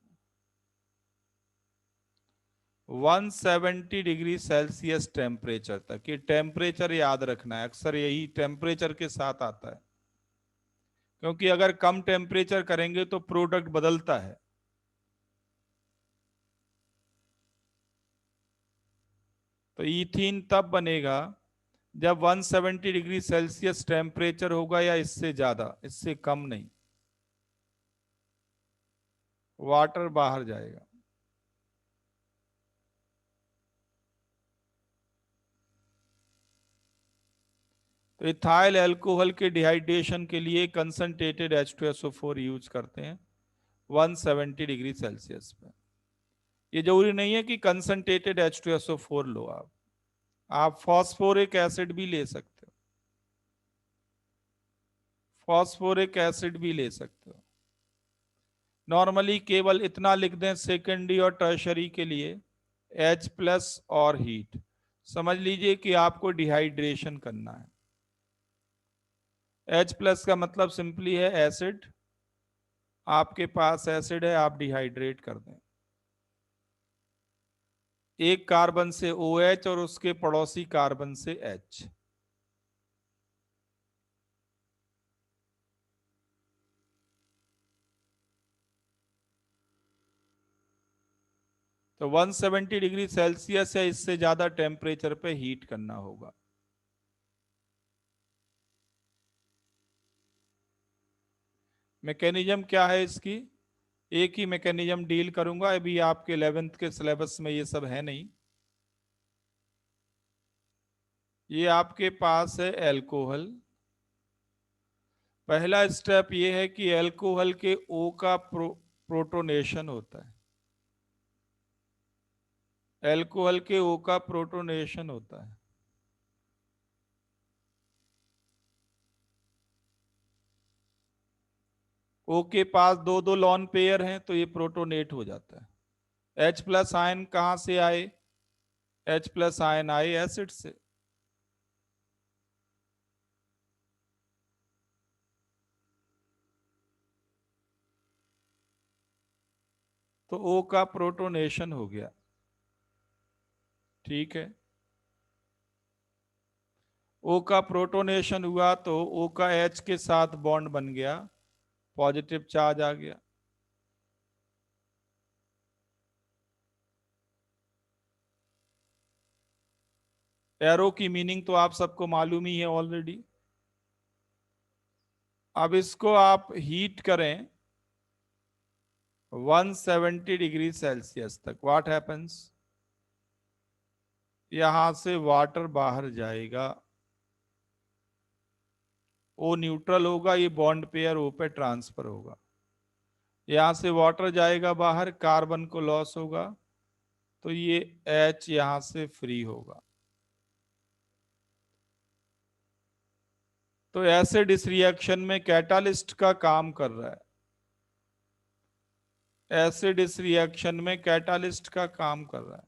170 डिग्री सेल्सियस टेम्परेचर तक। ये टेम्परेचर याद रखना है, अक्सर यही टेम्परेचर के साथ आता है, क्योंकि अगर कम टेम्परेचर करेंगे तो प्रोडक्ट बदलता है। तो ईथीन तब बनेगा जब 170 डिग्री सेल्सियस टेम्परेचर होगा या इससे ज्यादा, इससे कम नहीं। वाटर बाहर जाएगा। तो इथाइल अल्कोहल के डिहाइड्रेशन के लिए कंसंट्रेटेड H2SO4 यूज करते हैं 170 डिग्री सेल्सियस पे। ये जरूरी नहीं है कि कंसंट्रेटेड H2SO4 लो आप फॉस्फोरिक एसिड भी ले सकते हो। फॉस्फोरिक एसिड भी ले सकते हो। नॉर्मली केवल इतना लिख दें सेकेंडरी और टर्शरी के लिए, H+ और हीट। समझ लीजिए कि आपको डिहाइड्रेशन करना है। H+ का मतलब सिंपली है एसिड। आपके पास एसिड है, आप डिहाइड्रेट कर दें। एक कार्बन से OH और उसके पड़ोसी कार्बन से H। तो 170 डिग्री सेल्सियस या इससे ज्यादा टेम्परेचर पे हीट करना होगा। मैकेनिज्म क्या है इसकी? एक ही मैकेनिज्म डील करूंगा, अभी आपके 11th के सिलेबस में ये सब है नहीं। ये आपके पास है एल्कोहल। पहला स्टेप ये है कि एल्कोहल के ओ का प्रोटोनेशन होता है। एल्कोहल के ओ का प्रोटोनेशन होता है। ओ के पास दो दो लॉन पेयर हैं तो ये प्रोटोनेट हो जाता है। H प्लस आयन कहां से आए? H प्लस आयन आए एसिड से। तो O का प्रोटोनेशन हो गया। ठीक है, O का प्रोटोनेशन हुआ तो O का H के साथ बॉन्ड बन गया, पॉजिटिव चार्ज आ गया। एरो की मीनिंग तो आप सबको मालूम ही है ऑलरेडी। अब इसको आप हीट करें 170 डिग्री सेल्सियस तक, व्हाट हैपेंस? यहां से वाटर बाहर जाएगा, ओ न्यूट्रल होगा, ये बॉन्ड पेयर ओ पे ट्रांसफर होगा। यहां से वाटर जाएगा बाहर, कार्बन को लॉस होगा, तो ये H यहां से फ्री होगा। तो एसिड इस रिएक्शन में कैटालिस्ट का काम कर रहा है। एसिड इस रिएक्शन में कैटालिस्ट का काम कर रहा है।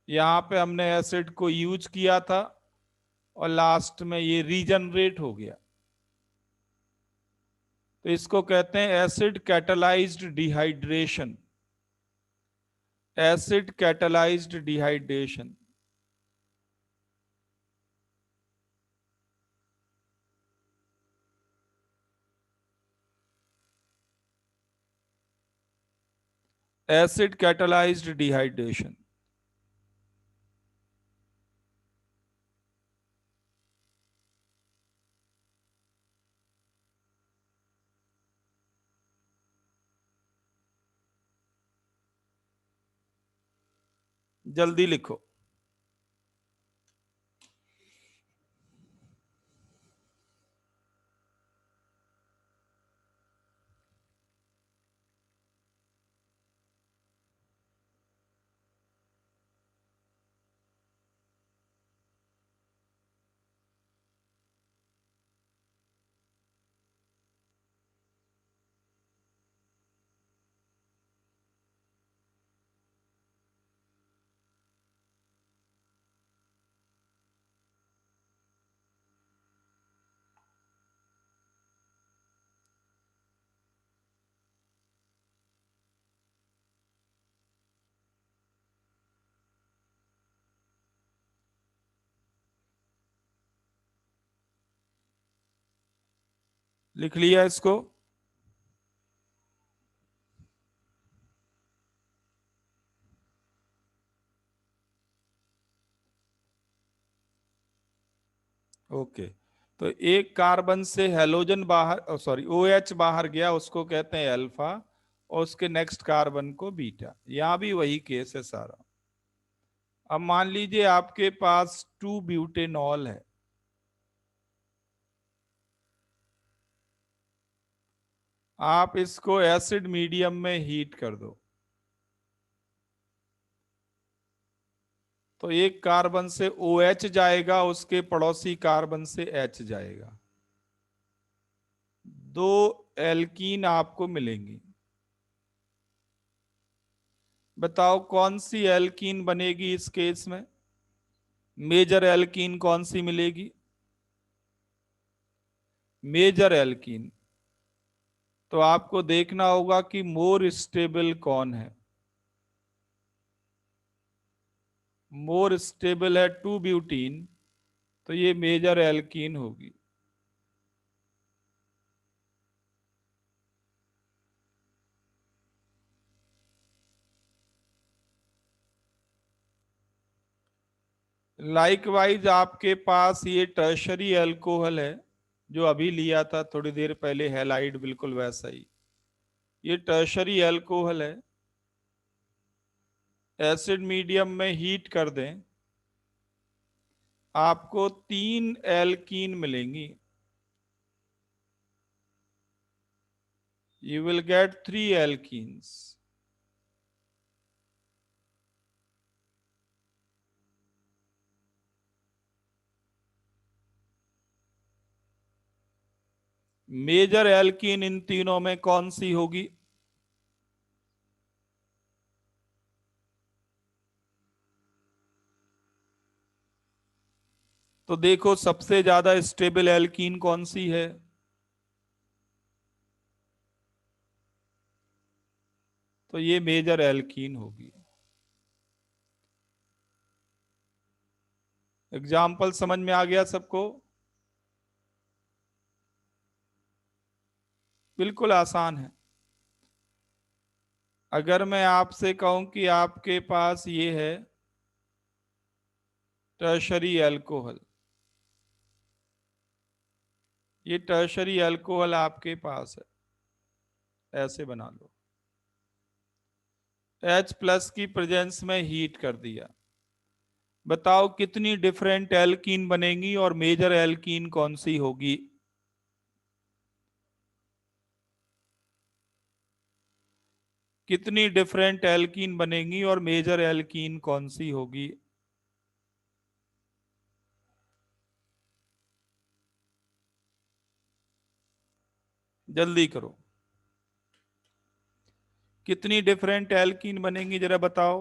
यहां पे हमने एसिड को यूज किया था और लास्ट में ये रीजनरेट हो गया, तो इसको कहते हैं acid catalysed dehydration. Acid catalysed dehydration. Acid catalysed dehydration. जल्दी लिखो। लिख लिया इसको? ओके। तो एक कार्बन से हेलोजन बाहर, सॉरी OH बाहर गया, उसको कहते हैं अल्फा, और उसके नेक्स्ट कार्बन को बीटा। यहां भी वही केस है सारा। अब मान लीजिए आपके पास 2 ब्यूटेनॉल है। आप इसको एसिड मीडियम में हीट कर दो, तो एक कार्बन से OH जाएगा, उसके पड़ोसी कार्बन से H जाएगा, दो एल्कीन आपको मिलेंगी। बताओ कौन सी एल्कीन बनेगी इस केस में? मेजर एल्कीन कौन सी मिलेगी? Major alkene. तो आपको देखना होगा कि मोर स्टेबल कौन है। मोर स्टेबल है 2 ब्यूटीन, तो ये मेजर एल्कीन होगी। लाइकवाइज आपके पास ये टर्शरी अल्कोहल है जो अभी लिया था थोड़ी देर पहले हैलाइड, बिल्कुल वैसा ही। ये टर्शरी अल्कोहल है। एसिड मीडियम में हीट कर दें, आपको 3 एल्कीन मिलेंगी। You will get 3 alkenes. Major alkene इन तीनों में कौन सी होगी? तो देखो सबसे ज्यादा स्टेबल एल्कीन कौन सी है? तो ये मेजर एल्कीन होगी। एग्जाम्पल समझ में आ गया सबको? बिल्कुल आसान है। अगर मैं आपसे कहूं कि आपके पास ये है टर्शरी अल्कोहल, ये टर्शरी अल्कोहल आपके पास है, ऐसे बना लो। H प्लस की प्रेजेंस में हीट कर दिया। बताओ कितनी डिफरेंट एल्कीन बनेंगी और मेजर एल्कीन कौन सी होगी? कितनी डिफरेंट एल्कीन बनेंगी और मेजर एल्कीन कौन सी होगी? जल्दी करो। कितनी डिफरेंट एल्कीन बनेंगी जरा बताओ।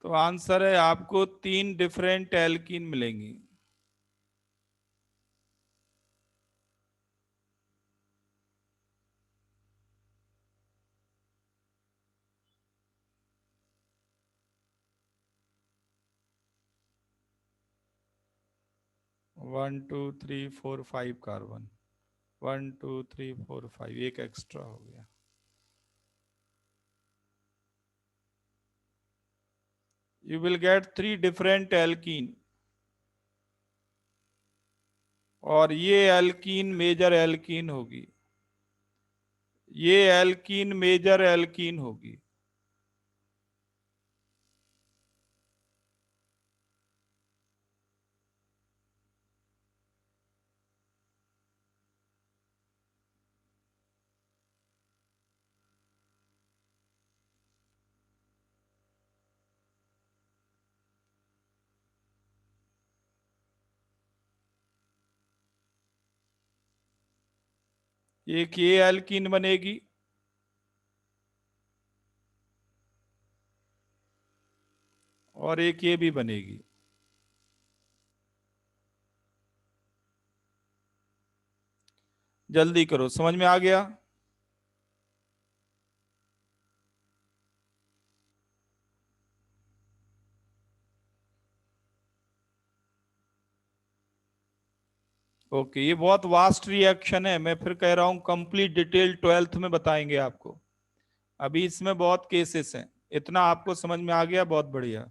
तो आंसर है आपको 3 डिफरेंट एल्कीन मिलेंगी। 1 2 3 4 5 कार्बन। 1 2 3 4 5, एक एक्स्ट्रा हो गया। You will get 3 different alkene, और ये एल्कीन मेजर एल्कीन होगी। ये एल्कीन मेजर एल्कीन होगी। एक ये एल्कीन बनेगी, और एक ये भी बनेगी। जल्दी करो, समझ में आ गया? ओके, ये बहुत वास्ट रिएक्शन है। मैं फिर कह रहा हूं कंप्लीट डिटेल 12th में बताएंगे आपको। अभी इसमें बहुत केसेस हैं। इतना आपको समझ में आ गया, बहुत बढ़िया।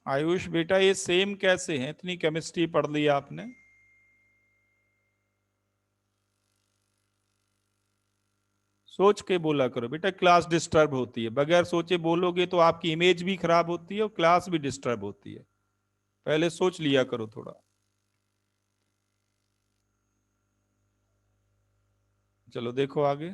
आयुष बेटा, ये सेम कैसे हैं? इतनी केमिस्ट्री पढ़ ली आपने। सोच के बोला करो बेटा, क्लास डिस्टर्ब होती है, बगैर सोचे बोलोगे तो आपकी इमेज भी खराब होती है और क्लास भी डिस्टर्ब होती है। पहले सोच लिया करो थोड़ा। चलो देखो आगे।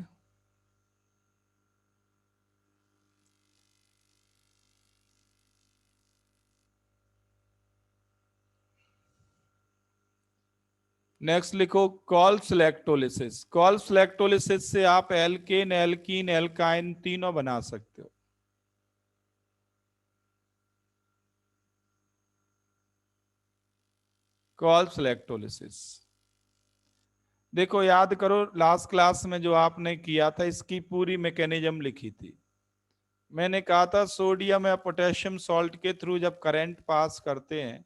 नेक्स्ट लिखो कॉल्स इलेक्ट्रोलिसिस। कॉल्स इलेक्ट्रोलिसिस से आप एल्केन, एल्कीन, एल्काइन तीनों बना सकते हो। कॉल्स इलेक्ट्रोलिसिस देखो, याद करो लास्ट क्लास में जो आपने किया था, इसकी पूरी मैकेनिज्म लिखी थी। मैंने कहा था सोडियम या पोटेशियम सॉल्ट के थ्रू जब करंट पास करते हैं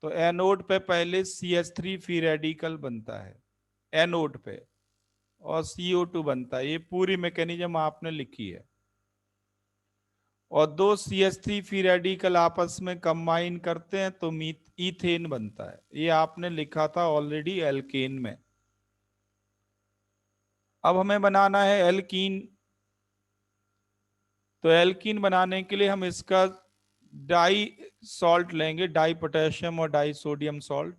तो एनोड पे पहले CH3 फ्री रेडिकल बनता है एनोड पे, और CO2 बनता है। ये पूरी मैकेनिज्म आपने लिखी है। और दो CH3 फ्री रेडिकल आपस में कंबाइन करते हैं तो ईथेन बनता है। ये आपने लिखा था ऑलरेडी एल्केन में। अब हमें बनाना है एल्कीन। तो एल्कीन बनाने के लिए हम इसका डाई सॉल्ट लेंगे, डाई पोटेशियम और डाई सोडियम सॉल्ट,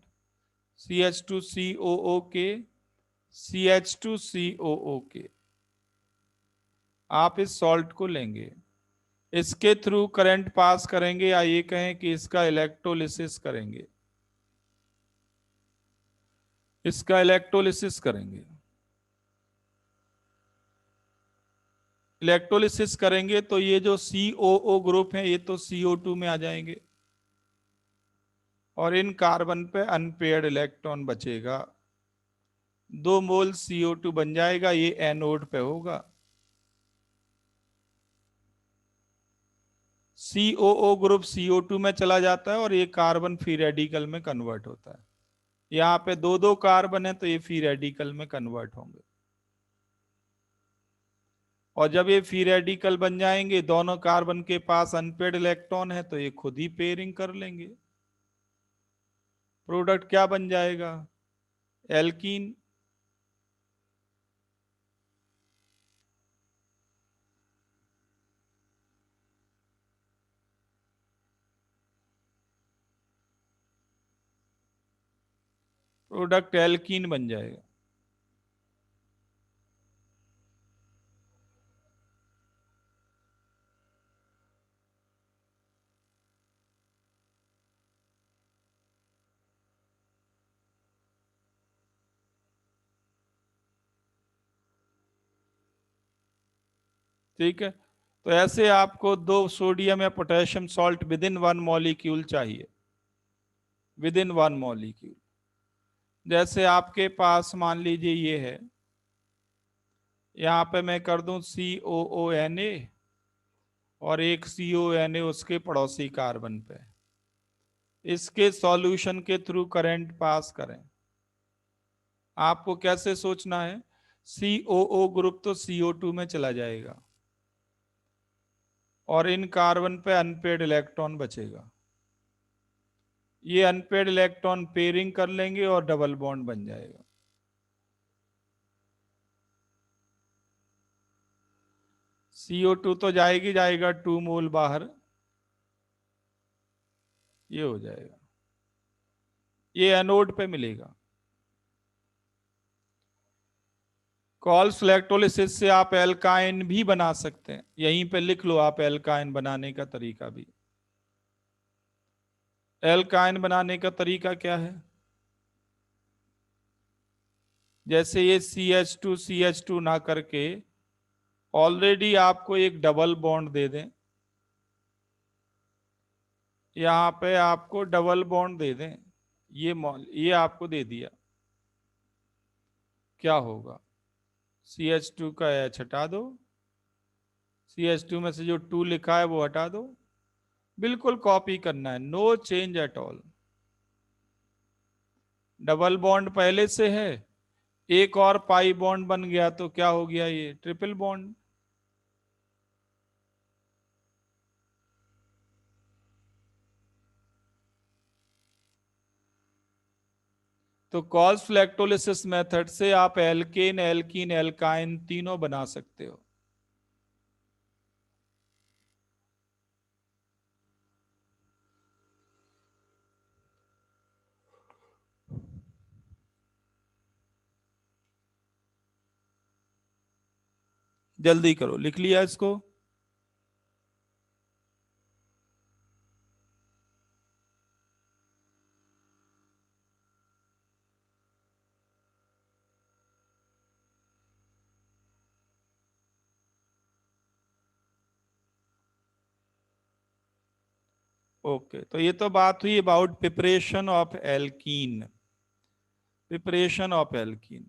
CH2COO के, CH2COO के। आप इस सॉल्ट को लेंगे, इसके थ्रू करंट पास करेंगे, या ये कहें कि इसका इलेक्ट्रोलिसिस करेंगे, इसका इलेक्ट्रोलिसिस करेंगे। इलेक्ट्रोलिसिस करेंगे तो ये जो COO ग्रुप है ये तो CO2 में आ जाएंगे, और इन कार्बन पे अनपेयर्ड इलेक्ट्रॉन बचेगा। 2 मोल CO2 बन जाएगा, ये एनोड पे होगा। COO ग्रुप CO2 में चला जाता है और ये कार्बन फ्री रेडिकल में कन्वर्ट होता है। यहाँ पे दो दो कार्बन है तो ये फ्री रेडिकल में कन्वर्ट होंगे, और जब ये फ्री रेडिकल बन जाएंगे, दोनों कार्बन के पास अनपेड इलेक्ट्रॉन है तो ये खुद ही पेयरिंग कर लेंगे। प्रोडक्ट क्या बन जाएगा? एल्कीन। प्रोडक्ट एल्कीन बन जाएगा। ठीक है, तो ऐसे आपको 2 सोडियम या potassium salt with in 1 molecule चाहिए, विद इन 1 मॉलिक्यूल। जैसे आपके पास मान लीजिए ये है, यहां पे मैं कर दूं COONA, और एक CONA उसके पड़ोसी कार्बन पे, इसके सॉल्यूशन के थ्रू करंट पास करें। आपको कैसे सोचना है? COO ग्रुप तो CO2 में चला जाएगा, और इन कार्बन पे अनपेड इलेक्ट्रॉन बचेगा। ये अनपेड इलेक्ट्रॉन पेयरिंग कर लेंगे और डबल बॉन्ड बन जाएगा। CO2 तो जाएगी, जाएगा 2 मोल बाहर, ये हो जाएगा, ये एनोड पे मिलेगा। कॉल्स इलेक्ट्रोलिसिस से आप एल्काइन भी बना सकते हैं, यहीं पे लिख लो आप एल्काइन बनाने का तरीका भी। एल्काइन बनाने का तरीका क्या है? जैसे ये CH2 ना करके ऑलरेडी आपको एक डबल बॉन्ड दे दें, यहां पे आपको डबल बॉन्ड दे दें, ये आपको दे दिया, क्या होगा? CH2 का H हटा दो, CH2 में से जो 2 लिखा है वो हटा दो, बिल्कुल कॉपी करना है, no change at all. Double bond पहले से है, एक और पाई बॉन्ड बन गया तो क्या हो गया? ये ट्रिपल बॉन्ड। तो क्रॉस फ्लैक्टोलिसिस मेथड से आप एल्केन, एल्कीन, एल्काइन तीनों बना सकते हो। जल्दी करो, लिख लिया इसको? ओके, तो ये तो बात हुई about preparation of alkene. Preparation of alkene,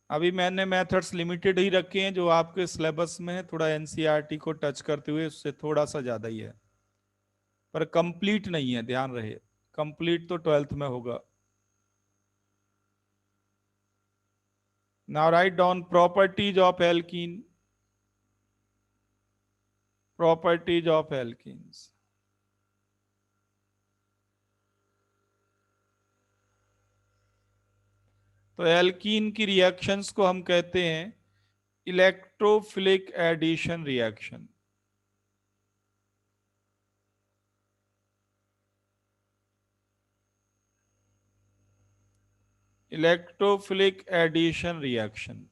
अभी मैंने मेथड्स लिमिटेड ही रखे हैं जो आपके सिलेबस में है, थोड़ा एनसीईआरटी को टच करते हुए उससे थोड़ा सा ज्यादा ही है, पर कंप्लीट नहीं है, ध्यान रहे। कंप्लीट तो 12th में होगा। Now write down properties of alkene. Properties of alkenes. तो एल्कीन की रिएक्शंस को हम कहते हैं electrophilic addition reaction. Electrophilic addition reaction.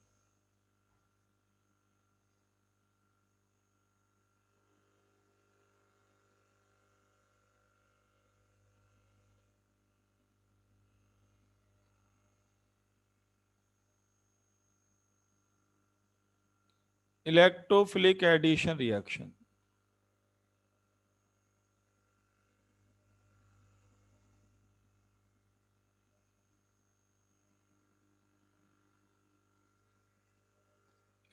Electrophilic addition reaction.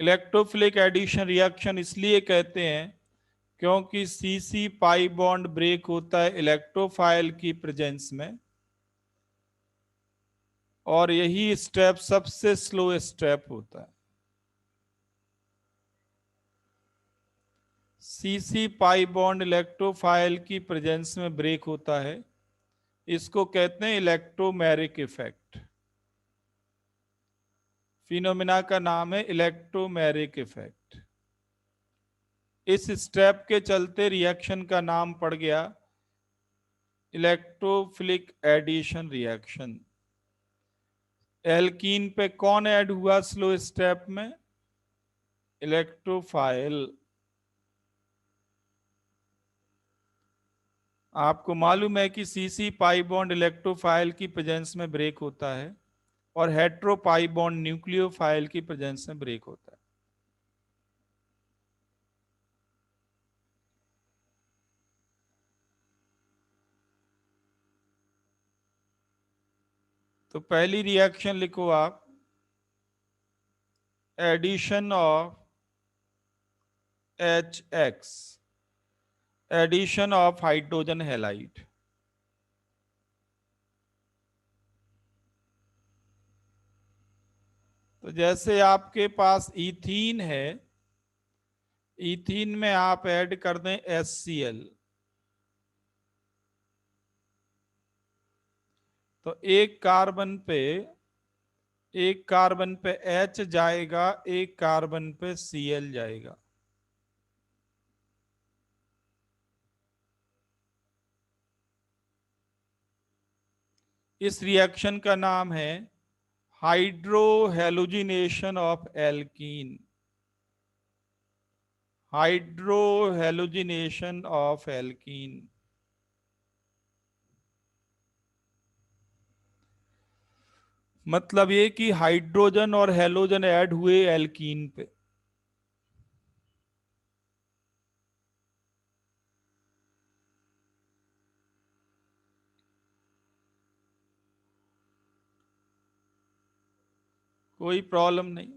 Electrophilic addition reaction इसलिए कहते हैं क्योंकि सीसी पाई बॉन्ड ब्रेक होता है इलेक्ट्रोफाइल की प्रेजेंस में, और यही स्टेप सबसे स्लो स्टेप होता है। सीसी पाई बॉन्ड इलेक्ट्रोफाइल की प्रेजेंस में ब्रेक होता है, इसको कहते हैं इलेक्ट्रोमेरिक इफेक्ट। फिनोमिना का नाम है इलेक्ट्रोमेरिक इफेक्ट। इस स्टेप के चलते रिएक्शन का नाम पड़ गया इलेक्ट्रोफिलिक एडिशन रिएक्शन। एल्कीन पे कौन ऐड हुआ स्लो स्टेप में? इलेक्ट्रोफाइल। आपको मालूम है कि सीसी पाई बॉन्ड इलेक्ट्रोफाइल की प्रेजेंस में ब्रेक होता है और हेट्रो पाई बॉन्ड न्यूक्लियोफाइल की प्रेजेंस में ब्रेक होता है। तो पहली रिएक्शन लिखो आप, addition of HX, addition of hydrogen halide. तो जैसे आपके पास इथीन है, इथीन में आप ऐड कर दें HCl, तो एक कार्बन पे H जाएगा, एक कार्बन पे Cl जाएगा। इस रिएक्शन का नाम है hydrohalogenation of alkene. Hydrohalogenation of alkene मतलब ये कि हाइड्रोजन और हेलोजन ऐड हुए एल्कीन पे। कोई प्रॉब्लम नहीं,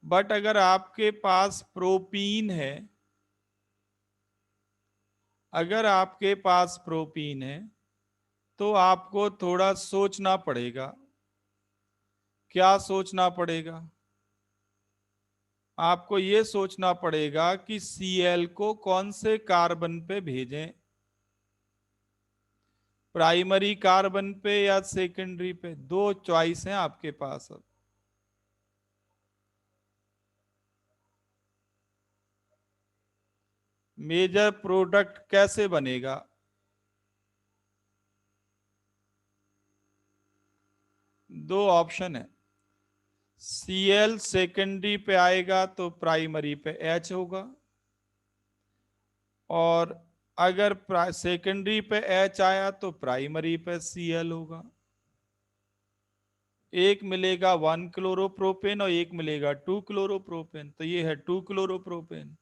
बट अगर आपके पास प्रोपीन है, अगर आपके पास प्रोपीन है तो आपको थोड़ा सोचना पड़ेगा। क्या सोचना पड़ेगा? आपको यह सोचना पड़ेगा कि Cl को कौन से कार्बन पे भेजें। प्राइमरी कार्बन पे या सेकेंडरी पे, दो चॉइस हैं आपके पास अब। मेजर प्रोडक्ट कैसे बनेगा? दो ऑप्शन है। Cl सेकेंडरी पे आएगा तो प्राइमरी पे H होगा, और अगर सेकेंडरी पे H आया तो प्राइमरी पे Cl होगा। एक मिलेगा 1 क्लोरोप्रोपेन और एक मिलेगा 2 क्लोरोप्रोपेन, तो ये है 2 क्लोरोप्रोपेन।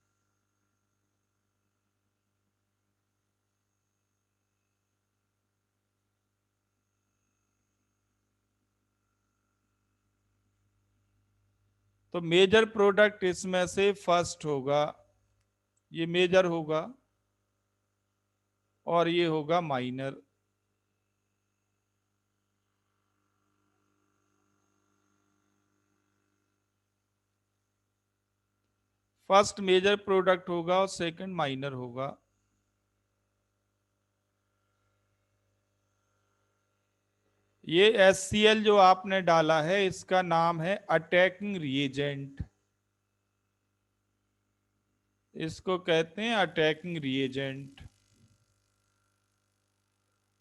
तो मेजर प्रोडक्ट इसमें से फर्स्ट होगा, ये मेजर होगा, और ये होगा माइनर। फर्स्ट मेजर प्रोडक्ट होगा और सेकंड माइनर होगा। ये HCl जो आपने डाला है इसका नाम है अटैकिंग रिएजेंट, इसको कहते हैं अटैकिंग रिएजेंट।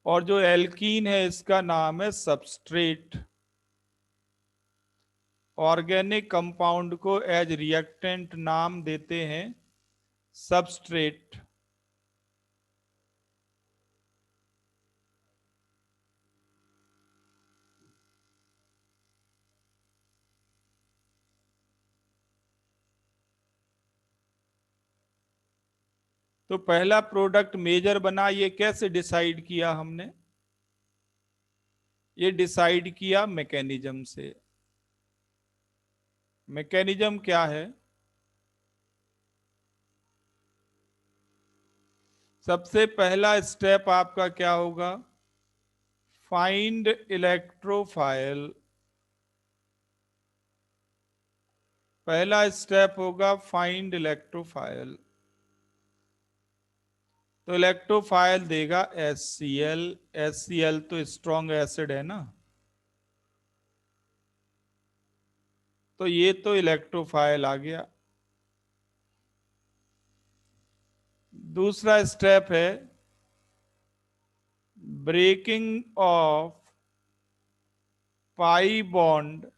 और जो एल्कीन है इसका नाम है सबस्ट्रेट। ऑर्गेनिक कंपाउंड को एज रिएक्टेंट नाम देते हैं सबस्ट्रेट। तो पहला प्रोडक्ट मेजर बना, ये कैसे डिसाइड किया हमने? ये डिसाइड किया मैकेनिज्म से। मैकेनिज्म क्या है? सबसे पहला स्टेप आपका क्या होगा? Find electrophile. पहला स्टेप होगा फाइंड इलेक्ट्रोफाइल। तो इलेक्ट्रोफाइल देगा HCl। HCl तो स्ट्रॉन्ग एसिड है ना, तो ये तो इलेक्ट्रोफाइल आ गया। दूसरा स्टेप है breaking of pi bond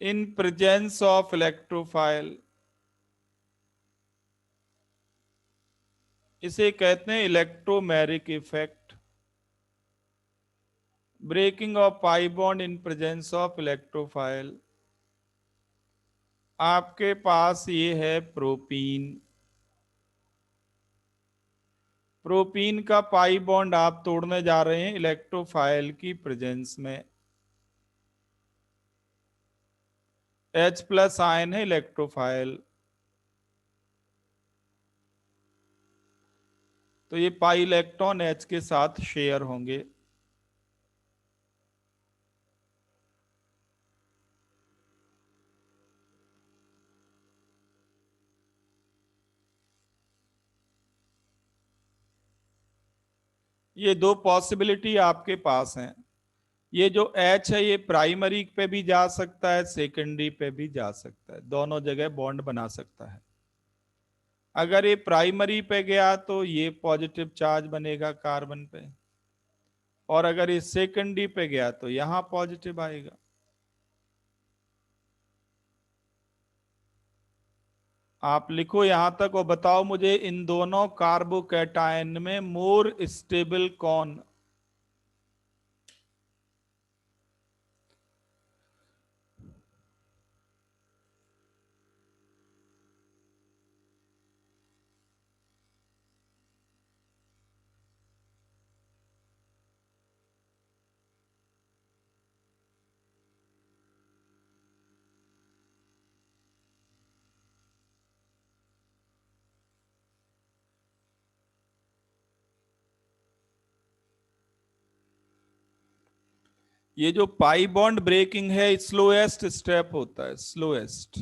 in presence of electrophile. इसे कहते हैं electromeric effect. Breaking of pi bond in presence of electrophile. आपके पास ये है प्रोपीन। प्रोपीन का पाई बॉन्ड आप तोड़ने जा रहे हैं इलेक्ट्रोफाइल की प्रेजेंस में। H+ आयन है इलेक्ट्रोफाइल, तो ये पाई इलेक्ट्रॉन H के साथ शेयर होंगे। ये दो पॉसिबिलिटी आपके पास हैं। ये जो H है ये प्राइमरी पे भी जा सकता है, सेकेंडरी पे भी जा सकता है, दोनों जगह बॉन्ड बना सकता है। अगर ये प्राइमरी पे गया तो ये पॉजिटिव चार्ज बनेगा कार्बन पे, और अगर ये सेकेंडरी पे गया तो यहां पॉजिटिव आएगा। आप लिखो यहां तक और बताओ मुझे इन दोनों कार्बोकैटायन में मोर स्टेबल कौन? ये जो पाई बॉन्ड ब्रेकिंग है स्लोएस्ट स्टेप होता है, स्लोएस्ट।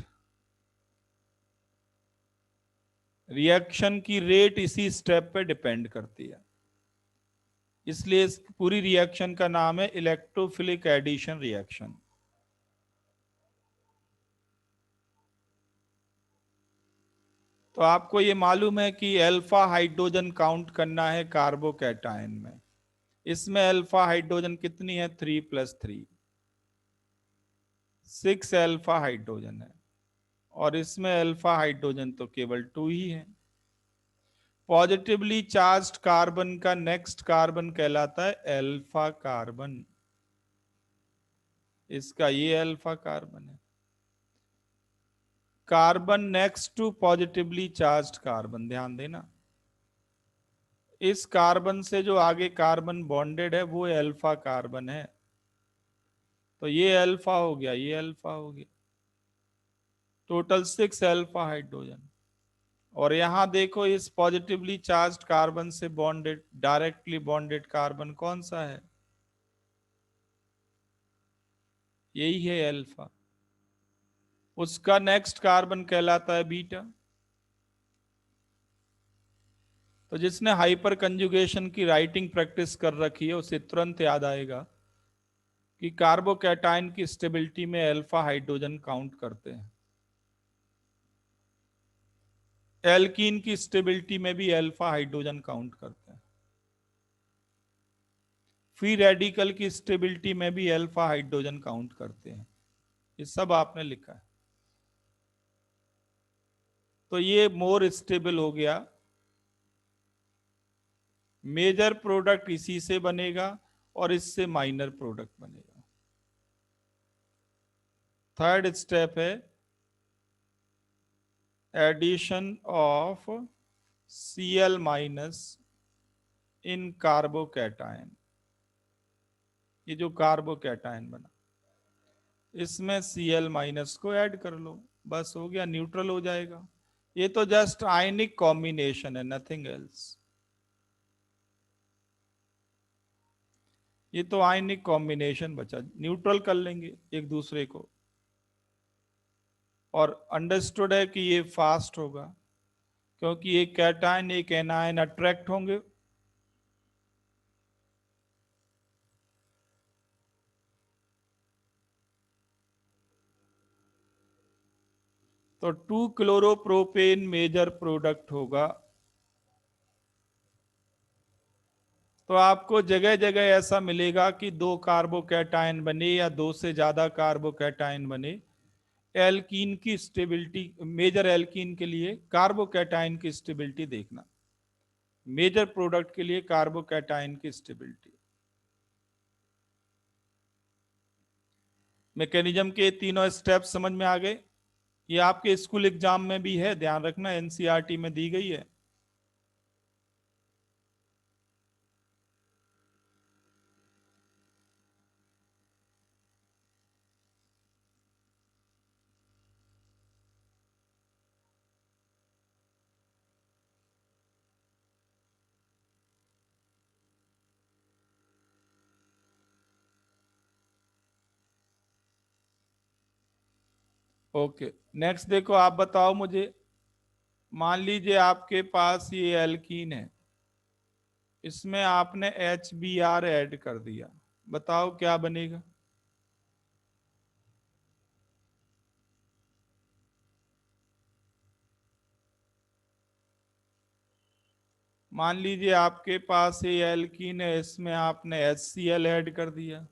रिएक्शन की रेट इसी स्टेप पे डिपेंड करती है, इसलिए इस पूरी रिएक्शन का नाम है इलेक्ट्रोफिलिक एडिशन रिएक्शन। तो आपको ये मालूम है कि अल्फा हाइड्रोजन काउंट करना है कार्बोकैटायन में। इसमें अल्फा हाइड्रोजन कितनी है? 3+3, 6 अल्फा हाइड्रोजन है। और इसमें अल्फा हाइड्रोजन तो केवल 2 ही है। पॉजिटिवली चार्ज्ड कार्बन का नेक्स्ट कार्बन कहलाता है अल्फा कार्बन। इसका ये अल्फा कार्बन है। Carbon next to positively charged carbon, ध्यान देना, इस कार्बन से जो आगे कार्बन बॉन्डेड है वो अल्फा कार्बन है। तो ये अल्फा हो गया, ये अल्फा हो गया, टोटल 6 अल्फा हाइड्रोजन। और यहां देखो इस पॉजिटिवली चार्ज्ड कार्बन से बॉन्डेड, डायरेक्टली बॉन्डेड कार्बन कौन सा है? यही है अल्फा। उसका नेक्स्ट कार्बन कहलाता है बीटा। तो जिसने हाइपर कंजुगेशन की राइटिंग प्रैक्टिस कर रखी है उसे तुरंत याद आएगा कि कार्बोकैटायन की स्टेबिलिटी में अल्फा हाइड्रोजन काउंट करते हैं। एल्कीन की स्टेबिलिटी में भी अल्फा हाइड्रोजन काउंट करते हैं। फ्री रेडिकल की स्टेबिलिटी में भी अल्फा हाइड्रोजन काउंट करते हैं। ये सब आपने लिखा है। तो ये मोर स्टेबल हो गया। मेजर प्रोडक्ट इसी से बनेगा और इससे माइनर प्रोडक्ट बनेगा। थर्ड स्टेप है addition of Cl minus in carbocation. ये जो कार्बोकैटायन बना इसमें Cl माइनस को ऐड कर लो, बस हो गया, न्यूट्रल हो जाएगा। ये तो जस्ट आयनिक कॉम्बिनेशन है, नथिंग एल्स। ये तो आयनिक कॉम्बिनेशन बचा, न्यूट्रल कर लेंगे एक दूसरे को। और अंडरस्टूड है कि ये फास्ट होगा क्योंकि एक कैटायन एक एनायन अट्रैक्ट होंगे। तो 2 क्लोरोप्रोपेन मेजर प्रोडक्ट होगा। तो आपको जगह जगह ऐसा मिलेगा कि 2 कार्बोकैटायन बने या 2 से ज्यादा कार्बोकैटायन बने। एल्कीन की स्टेबिलिटी, मेजर एल्कीन के लिए कार्बोकैटायन की स्टेबिलिटी देखना, मेजर प्रोडक्ट के लिए कार्बोकैटायन की स्टेबिलिटी। मैकेनिज्म के तीनों स्टेप समझ में आ गए? ये आपके स्कूल एग्जाम में भी है, ध्यान रखना, एनसीईआरटी में दी गई है। ओके, नेक्स्ट देखो, आप बताओ मुझे, मान लीजिए आपके पास ये एल्कीन है, इसमें आपने HBr ऐड कर दिया, बताओ क्या बनेगा? मान लीजिए आपके पास ये एल्कीन है, इसमें आपने HCl ऐड कर दिया,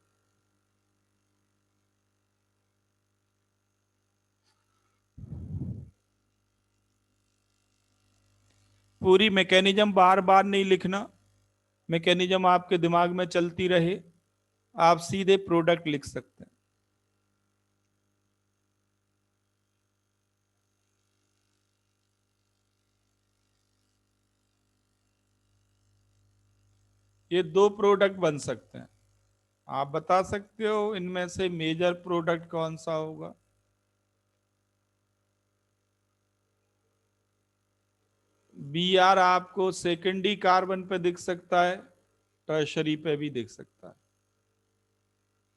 पूरी मैकेनिज्म बार बार नहीं लिखना, मैकेनिज्म आपके दिमाग में चलती रहे, आप सीधे प्रोडक्ट लिख सकते हैं। ये 2 प्रोडक्ट बन सकते हैं। आप बता सकते हो इनमें से मेजर प्रोडक्ट कौन सा होगा? Br आपको सेकेंडरी कार्बन पे दिख सकता है, टर्शरी पे भी दिख सकता है।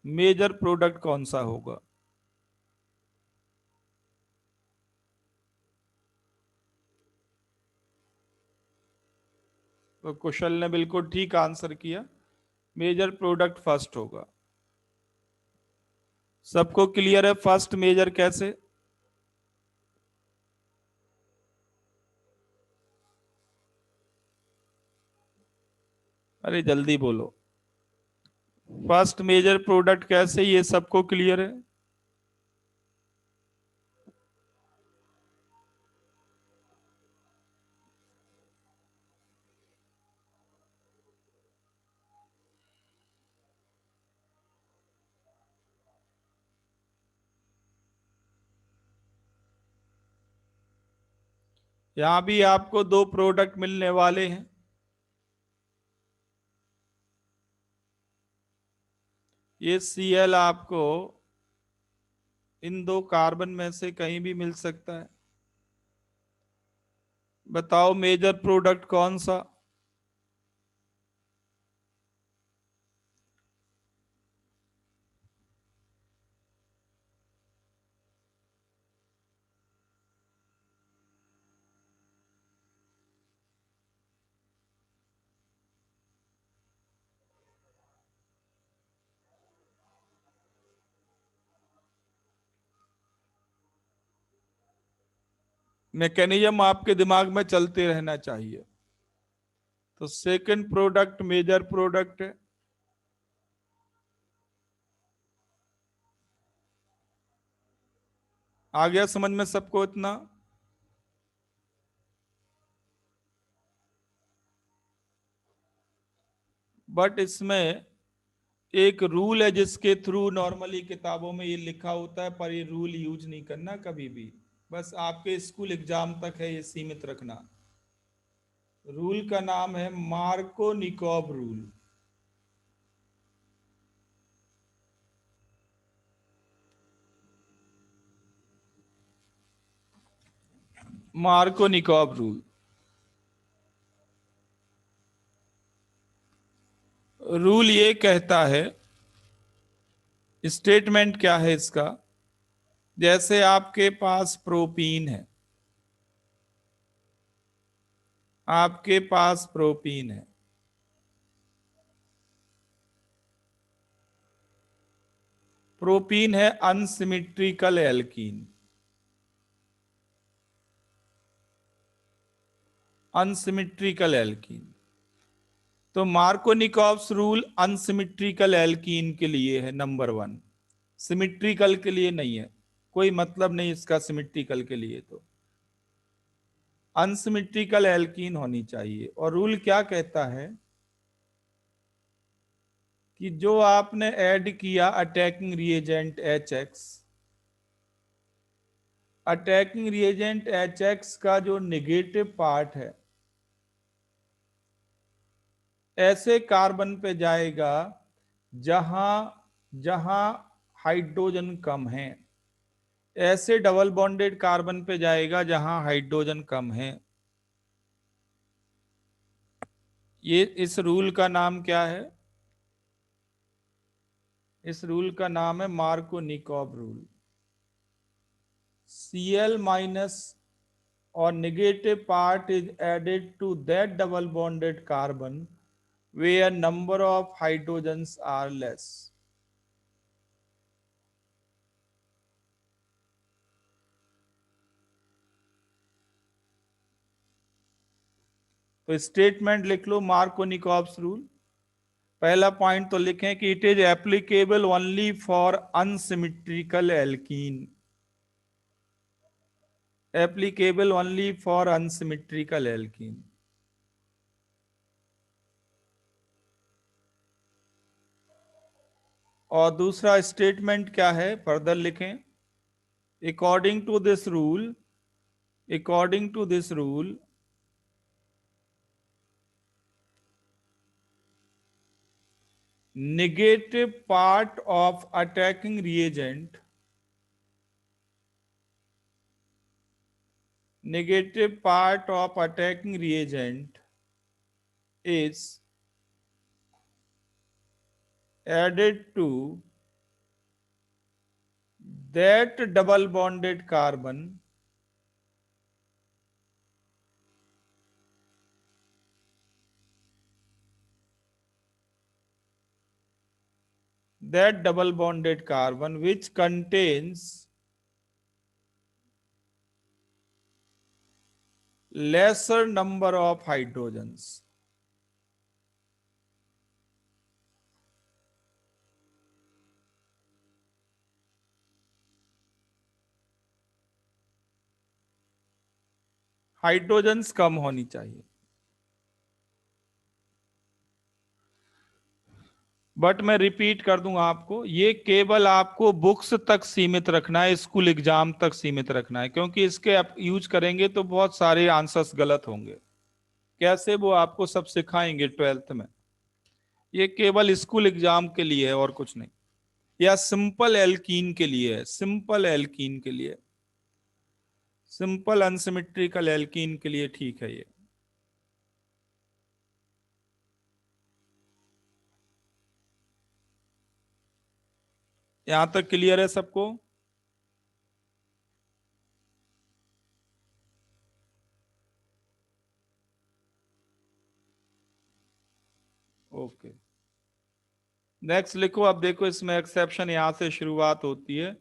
मेजर प्रोडक्ट कौन सा होगा? तो कुशल ने बिल्कुल ठीक आंसर किया, मेजर प्रोडक्ट फर्स्ट होगा। सबको क्लियर है फर्स्ट मेजर कैसे? अरे जल्दी बोलो, फर्स्ट मेजर प्रोडक्ट कैसे, ये सबको क्लियर है? यहां भी आपको दो प्रोडक्ट मिलने वाले हैं। ये Cl आपको इन दो कार्बन में से कहीं भी मिल सकता है। बताओ मेजर प्रोडक्ट कौन सा? मैकेनिज्म आपके दिमाग में चलते रहना चाहिए। तो सेकंड प्रोडक्ट मेजर प्रोडक्ट है। आ गया समझ में सबको इतना? बट इसमें एक रूल है जिसके थ्रू नॉर्मली किताबों में ये लिखा होता है, पर ये रूल यूज नहीं करना कभी भी। बस आपके स्कूल एग्जाम तक है ये सीमित रखना। रूल का नाम है Markovnikov rule. Markovnikov rule. Rule ये कहता है, स्टेटमेंट क्या है इसका, जैसे आपके पास प्रोपीन है, आपके पास प्रोपीन है, प्रोपीन है अनसिमेट्रिकल एल्कीन, अनसिमेट्रिकल एल्कीन। तो मार्कोनिकॉव्स रूल अनसिमेट्रिकल एल्कीन के लिए है नंबर वन, सिमेट्रिकल के लिए नहीं है। कोई मतलब नहीं इसका सिमेट्रिकल के लिए, तो अनसिमेट्रिकल एल्कीन होनी चाहिए। और रूल क्या कहता है कि जो आपने ऐड किया attacking reagent HX, attacking reagent HX का जो निगेटिव पार्ट है ऐसे कार्बन पे जाएगा जहां जहां हाइड्रोजन कम है, ऐसे डबल बॉन्डेड कार्बन पे जाएगा जहां हाइड्रोजन कम है। ये इस रूल का नाम क्या है? इस रूल का नाम है Markovnikov rule. Cl minus or negative part is added to that double bonded carbon where number of hydrogens are less. तो स्टेटमेंट लिख लो मार्कोनिकॉव्स रूल। पहला पॉइंट तो लिखें कि it is applicable only for unsymmetrical alkene, applicable only for unsymmetrical alkene. और दूसरा statement क्या है फर्दर लिखें, according to this rule, according to this rule negative part of attacking reagent, negative part of attacking reagent is added to that double bonded carbon that double bonded carbon which contains lesser number of hydrogens. Hydrogens कम होनी चाहिए। But मैं repeat कर दूं आपको, ये केवल आपको बुक्स तक सीमित रखना है, स्कूल एग्जाम तक सीमित रखना है, क्योंकि इसके आप यूज करेंगे तो बहुत सारे आंसर्स गलत होंगे। कैसे, वो आपको सब सिखाएंगे 12th में। ये केवल स्कूल एग्जाम के लिए है और कुछ नहीं, या सिंपल एल्कीन के लिए है, सिंपल एल्कीन के लिए, सिंपल अनसिमेट्रिकल एल्कीन के लिए ठीक है ये। यहां तक क्लियर है सबको? ओके, नेक्स्ट लिखो। अब देखो इसमें एक्सेप्शन यहां से शुरुआत होती है।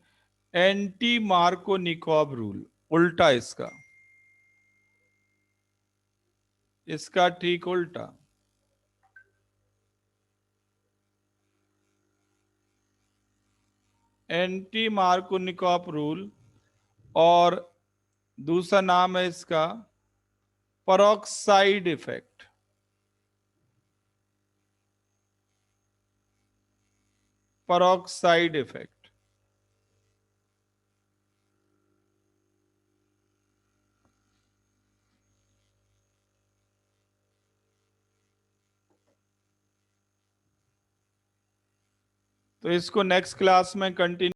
एंटी मार्कोनिकॉव रूल, उल्टा इसका, इसका ठीक उल्टा। एंटी मार्कोनिकॉव रूल, और दूसरा नाम है इसका परोक्साइड इफेक्ट। Peroxide effect. तो इसको नेक्स्ट क्लास में कंटिन्यू